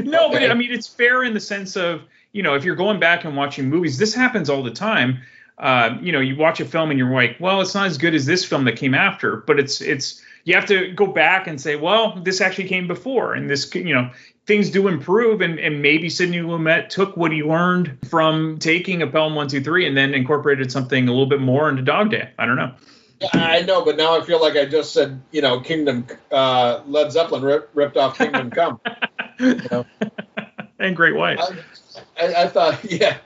Speaker 1: No, okay. But I mean, it's fair in the sense of if you're going back and watching movies, this happens all the time. You watch a film and you're like, well, it's not as good as this film that came after, but it's. You have to go back and say, well, this actually came before, and this, things do improve, and maybe Sidney Lumet took what he learned from taking a Pelham 123 and then incorporated something a little bit more into Dog Day. I don't know.
Speaker 2: Yeah, I know, but now I feel like I just said, Kingdom, Led Zeppelin ripped off Kingdom Come.
Speaker 1: And Great White.
Speaker 2: I thought, yeah.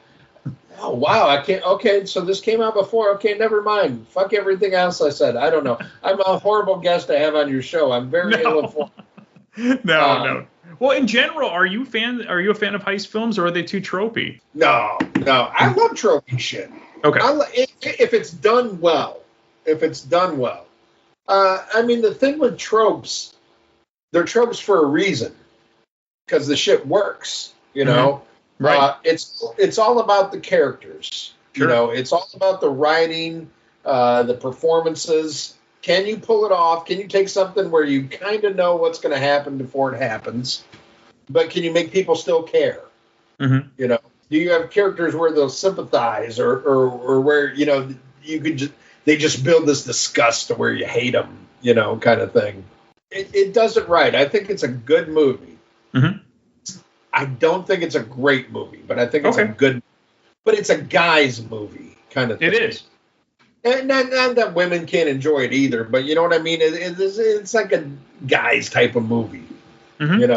Speaker 2: Oh, wow. I can't. Okay, so this came out before. Okay, never mind. Fuck everything else I said. I don't know. I'm a horrible guest to have on your show. I'm very ill-informed.
Speaker 1: No. Well, in general, are you a fan of heist films, or are they too tropey?
Speaker 2: No. I love tropey shit.
Speaker 1: Okay.
Speaker 2: If it's done well. I mean, the thing with tropes, they're tropes for a reason. Because the shit works,
Speaker 1: Mm-hmm. Right.
Speaker 2: It's all about the characters.
Speaker 1: Sure.
Speaker 2: It's all about the writing, the performances. Can you pull it off? Can you take something where you kind of know what's going to happen before it happens, but can you make people still care?
Speaker 1: Mm-hmm.
Speaker 2: Do you have characters where they'll sympathize, or where you could they just build this disgust to where you hate them, kind of thing. It does it right. I think it's a good movie.
Speaker 1: Mm-hmm.
Speaker 2: I don't think it's a great movie, but I think it's a good. But it's a guy's movie kind of thing.
Speaker 1: It is.
Speaker 2: And not that women can't enjoy it either, but you know what I mean. It's like a guy's type of movie.
Speaker 1: Mm-hmm.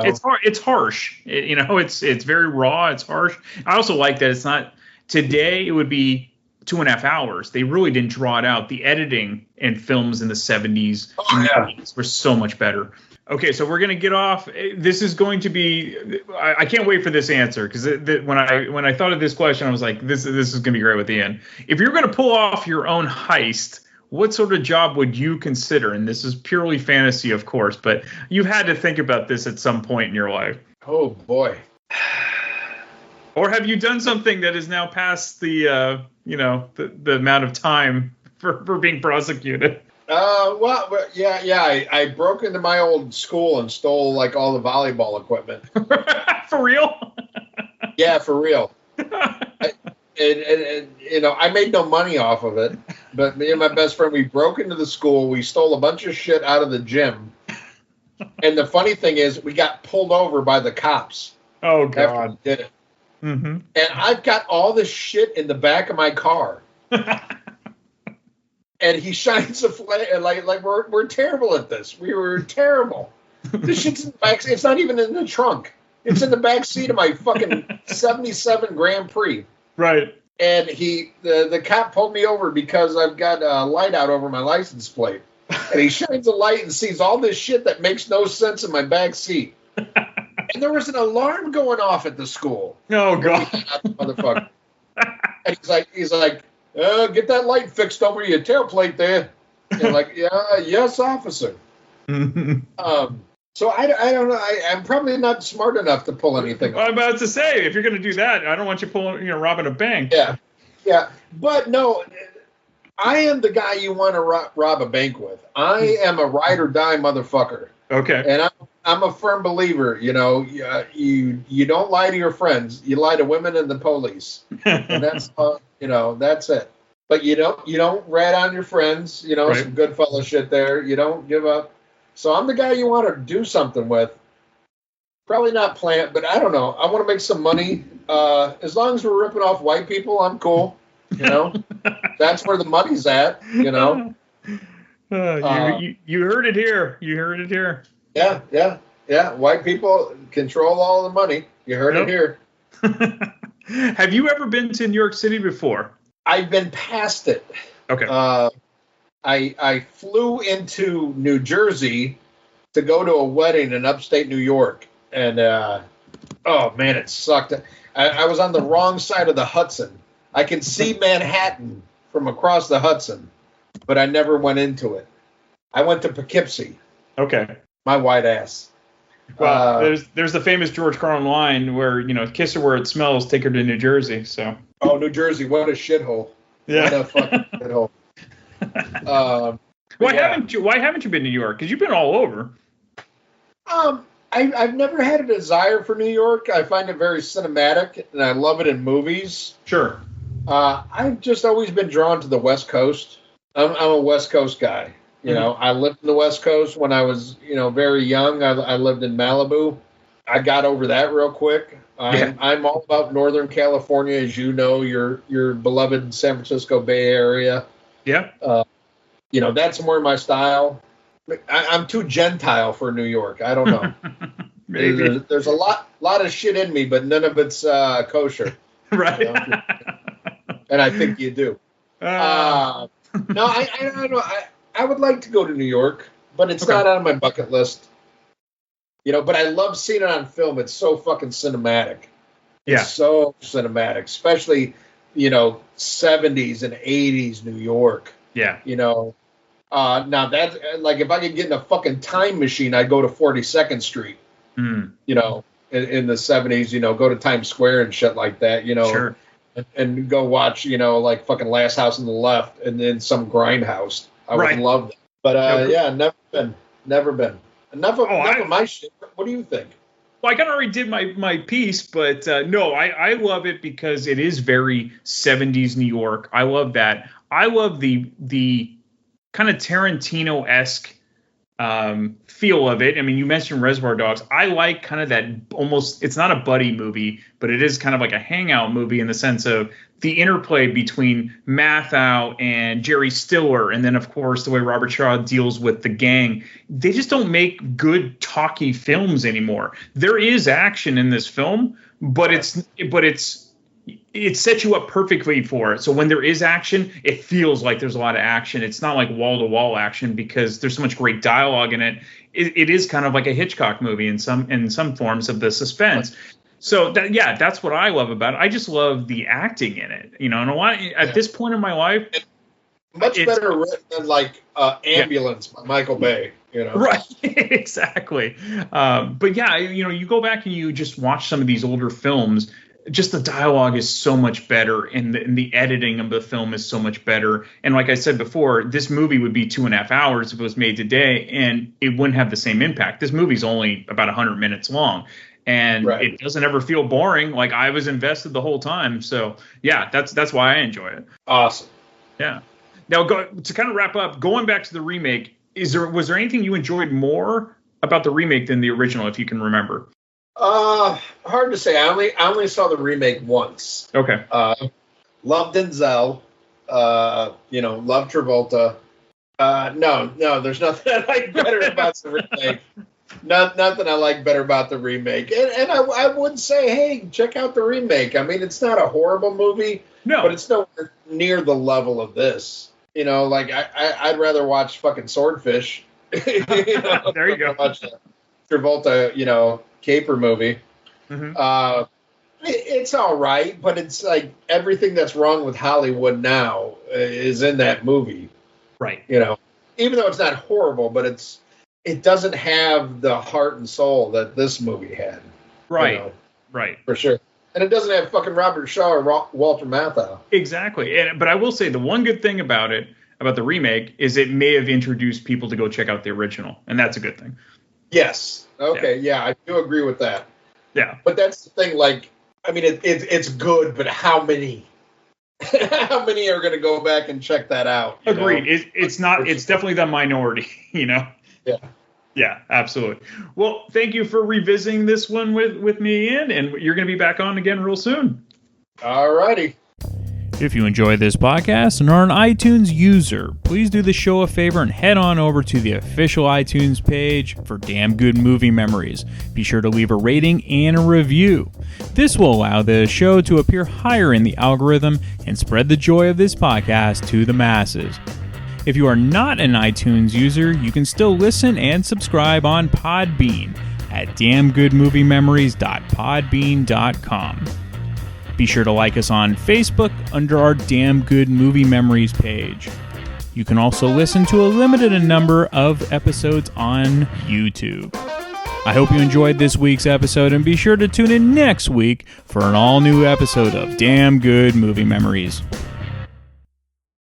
Speaker 1: It's harsh. It's very raw. It's harsh. I also like that it's not. Today it would be 2.5 hours. They really didn't draw it out. The editing in films in the 70s and 80s were so much better. Okay, so we're going to get off. This is going to be. I can't wait for this answer because when I thought of this question, I was like, this is going to be great with Ian. If you're going to pull off your own heist, what sort of job would you consider? And this is purely fantasy, of course, but you've had to think about this at some point in your life.
Speaker 2: Oh boy.
Speaker 1: Or have you done something that is now past the the amount of time for being prosecuted?
Speaker 2: I broke into my old school and stole like all the volleyball equipment.
Speaker 1: For real?
Speaker 2: Yeah, for real. I made no money off of it, but me and my best friend, we broke into the school. We stole a bunch of shit out of the gym. And the funny thing is, we got pulled over by the cops.
Speaker 1: Oh, God.
Speaker 2: After we did it.
Speaker 1: Mm-hmm.
Speaker 2: And I've got all this shit in the back of my car. And he shines a flag, like we're terrible at this. We were terrible. This shit's in the back. It's not even in the trunk. It's in the back seat of my fucking 77 Grand Prix.
Speaker 1: Right.
Speaker 2: And the cop pulled me over because I've got a light out over my license plate. And he shines a light and sees all this shit that makes no sense in my back seat. And there was an alarm going off at the school.
Speaker 1: Oh, God.
Speaker 2: Motherfucker. And he's like, get that light fixed over your tailplate there. And like, yes, officer. So I don't know. I'm probably not smart enough to pull anything off.
Speaker 1: I'm about to say, if you're going to do that, I don't want you robbing a bank.
Speaker 2: Yeah. But no, I am the guy you want to rob a bank with. I am a ride or die motherfucker.
Speaker 1: Okay.
Speaker 2: And I'm a firm believer. You don't lie to your friends. You lie to women and the police. And that's that's it. But you don't rat on your friends. Right. Some good fella shit there. You don't give up. So I'm the guy you want to do something with. Probably not plant, but I don't know. I want to make some money. As long as we're ripping off white people, I'm cool. That's where the money's at.
Speaker 1: You heard it here. You heard it here.
Speaker 2: Yeah. White people control all the money. You heard it here.
Speaker 1: Have you ever been to New York City before?
Speaker 2: I've been past it.
Speaker 1: Okay.
Speaker 2: I flew into New Jersey to go to a wedding in upstate New York. And, oh, man, it sucked. I was on the wrong side of the Hudson. I can see Manhattan from across the Hudson, but I never went into it. I went to Poughkeepsie.
Speaker 1: Okay.
Speaker 2: My white ass.
Speaker 1: Well, there's the famous George Carlin line where, kiss her where it smells, take her to New Jersey. So.
Speaker 2: Oh, New Jersey, what a shithole.
Speaker 1: Yeah.
Speaker 2: What a fucking shithole.
Speaker 1: Why haven't you been to New York? Because you've been all over.
Speaker 2: I've never had a desire for New York. I find it very cinematic, and I love it in movies.
Speaker 1: Sure.
Speaker 2: I've just always been drawn to the West Coast. I'm a West Coast guy. I lived in the West Coast when I was, very young. I lived in Malibu. I got over that real quick. I'm all about Northern California, as you know, your beloved San Francisco Bay Area.
Speaker 1: Yeah.
Speaker 2: That's more my style. I'm too Gentile for New York. I don't know.
Speaker 1: Maybe.
Speaker 2: There's a lot of shit in me, but none of it's kosher.
Speaker 1: Right.
Speaker 2: And I think you do. No, I don't know. I would like to go to New York, but it's not on my bucket list. But I love seeing it on film. It's so fucking cinematic.
Speaker 1: Yeah.
Speaker 2: It's so cinematic, especially, 70s and 80s New York.
Speaker 1: Yeah.
Speaker 2: Now that's like if I could get in a fucking time machine, I'd go to 42nd Street. In the 70s, go to Times Square and shit like that,
Speaker 1: Sure.
Speaker 2: and go watch, like fucking Last House on the Left and then some grindhouse. I would love that. But never been. Enough of my shit. What do you think?
Speaker 1: Well, I kind of already did my piece, but no, I love it because it is very 70s New York. I love that. I love the kind of Tarantino-esque feel of it. I mean, you mentioned Reservoir Dogs. I like kind of that almost, it's not a buddy movie, but it is kind of like a hangout movie in the sense of the interplay between Matthau and Jerry Stiller. And then, of course, the way Robert Shaw deals with the gang. They just don't make good talky films anymore. There is action in this film, but it's it sets you up perfectly for it. So when there is action, it feels like there's a lot of action. It's not like wall-to-wall action because there's so much great dialogue in it. It is kind of like a Hitchcock movie in some forms of the suspense. So that's what I love about it. I just love the acting in it, and a lot at this point in my life,
Speaker 2: much better written than like Ambulance by Michael Bay.
Speaker 1: Right, exactly. But you go back and you just watch some of these older films. Just the dialogue is so much better, and the editing of the film is so much better. And like I said before, this movie would be 2.5 hours if it was made today, and it wouldn't have the same impact. This movie's only about 100 minutes long, and it doesn't ever feel boring. Like I was invested the whole time. So that's why I enjoy it.
Speaker 2: Awesome.
Speaker 1: Yeah. Now, to kind of wrap up, going back to the remake, was there anything you enjoyed more about the remake than the original, if you can remember?
Speaker 2: Hard to say. I only saw the remake once.
Speaker 1: Okay.
Speaker 2: Love Denzel. Love Travolta. No, there's nothing I like better about the remake. Nothing I like better about the remake. And I would say, hey, check out the remake. I mean, it's not a horrible movie, but it's nowhere near the level of this. I'd rather watch fucking Swordfish.
Speaker 1: There you go.
Speaker 2: Watch Travolta, caper movie.
Speaker 1: Mm-hmm.
Speaker 2: It's all right, but it's like everything that's wrong with Hollywood now is in that movie.
Speaker 1: Right.
Speaker 2: Even though it's not horrible, but it doesn't have the heart and soul that this movie had.
Speaker 1: Right. Right.
Speaker 2: For sure. And it doesn't have fucking Robert Shaw or Walter Matthau.
Speaker 1: Exactly. But I will say the one good thing about the remake is it may have introduced people to go check out the original, and that's a good thing.
Speaker 2: Yes. Okay. Yeah, I do agree with that.
Speaker 1: Yeah.
Speaker 2: But that's the thing. Like, I mean, it's good, but how many? How many are going to go back and check that out?
Speaker 1: Agreed. It's not. It's definitely the minority.
Speaker 2: Yeah.
Speaker 1: Yeah, absolutely. Well, thank you for revisiting this one with me, Ian, and you're going to be back on again real soon.
Speaker 2: All righty.
Speaker 1: If you enjoy this podcast and are an iTunes user, please do the show a favor and head on over to the official iTunes page for Damn Good Movie Memories. Be sure to leave a rating and a review. This will allow the show to appear higher in the algorithm and spread the joy of this podcast to the masses. If you are not an iTunes user, you can still listen and subscribe on Podbean at damngoodmoviememories.podbean.com. Be sure to like us on Facebook under our Damn Good Movie Memories page. You can also listen to a limited number of episodes on YouTube. I hope you enjoyed this week's episode, and be sure to tune in next week for an all-new episode of Damn Good Movie Memories.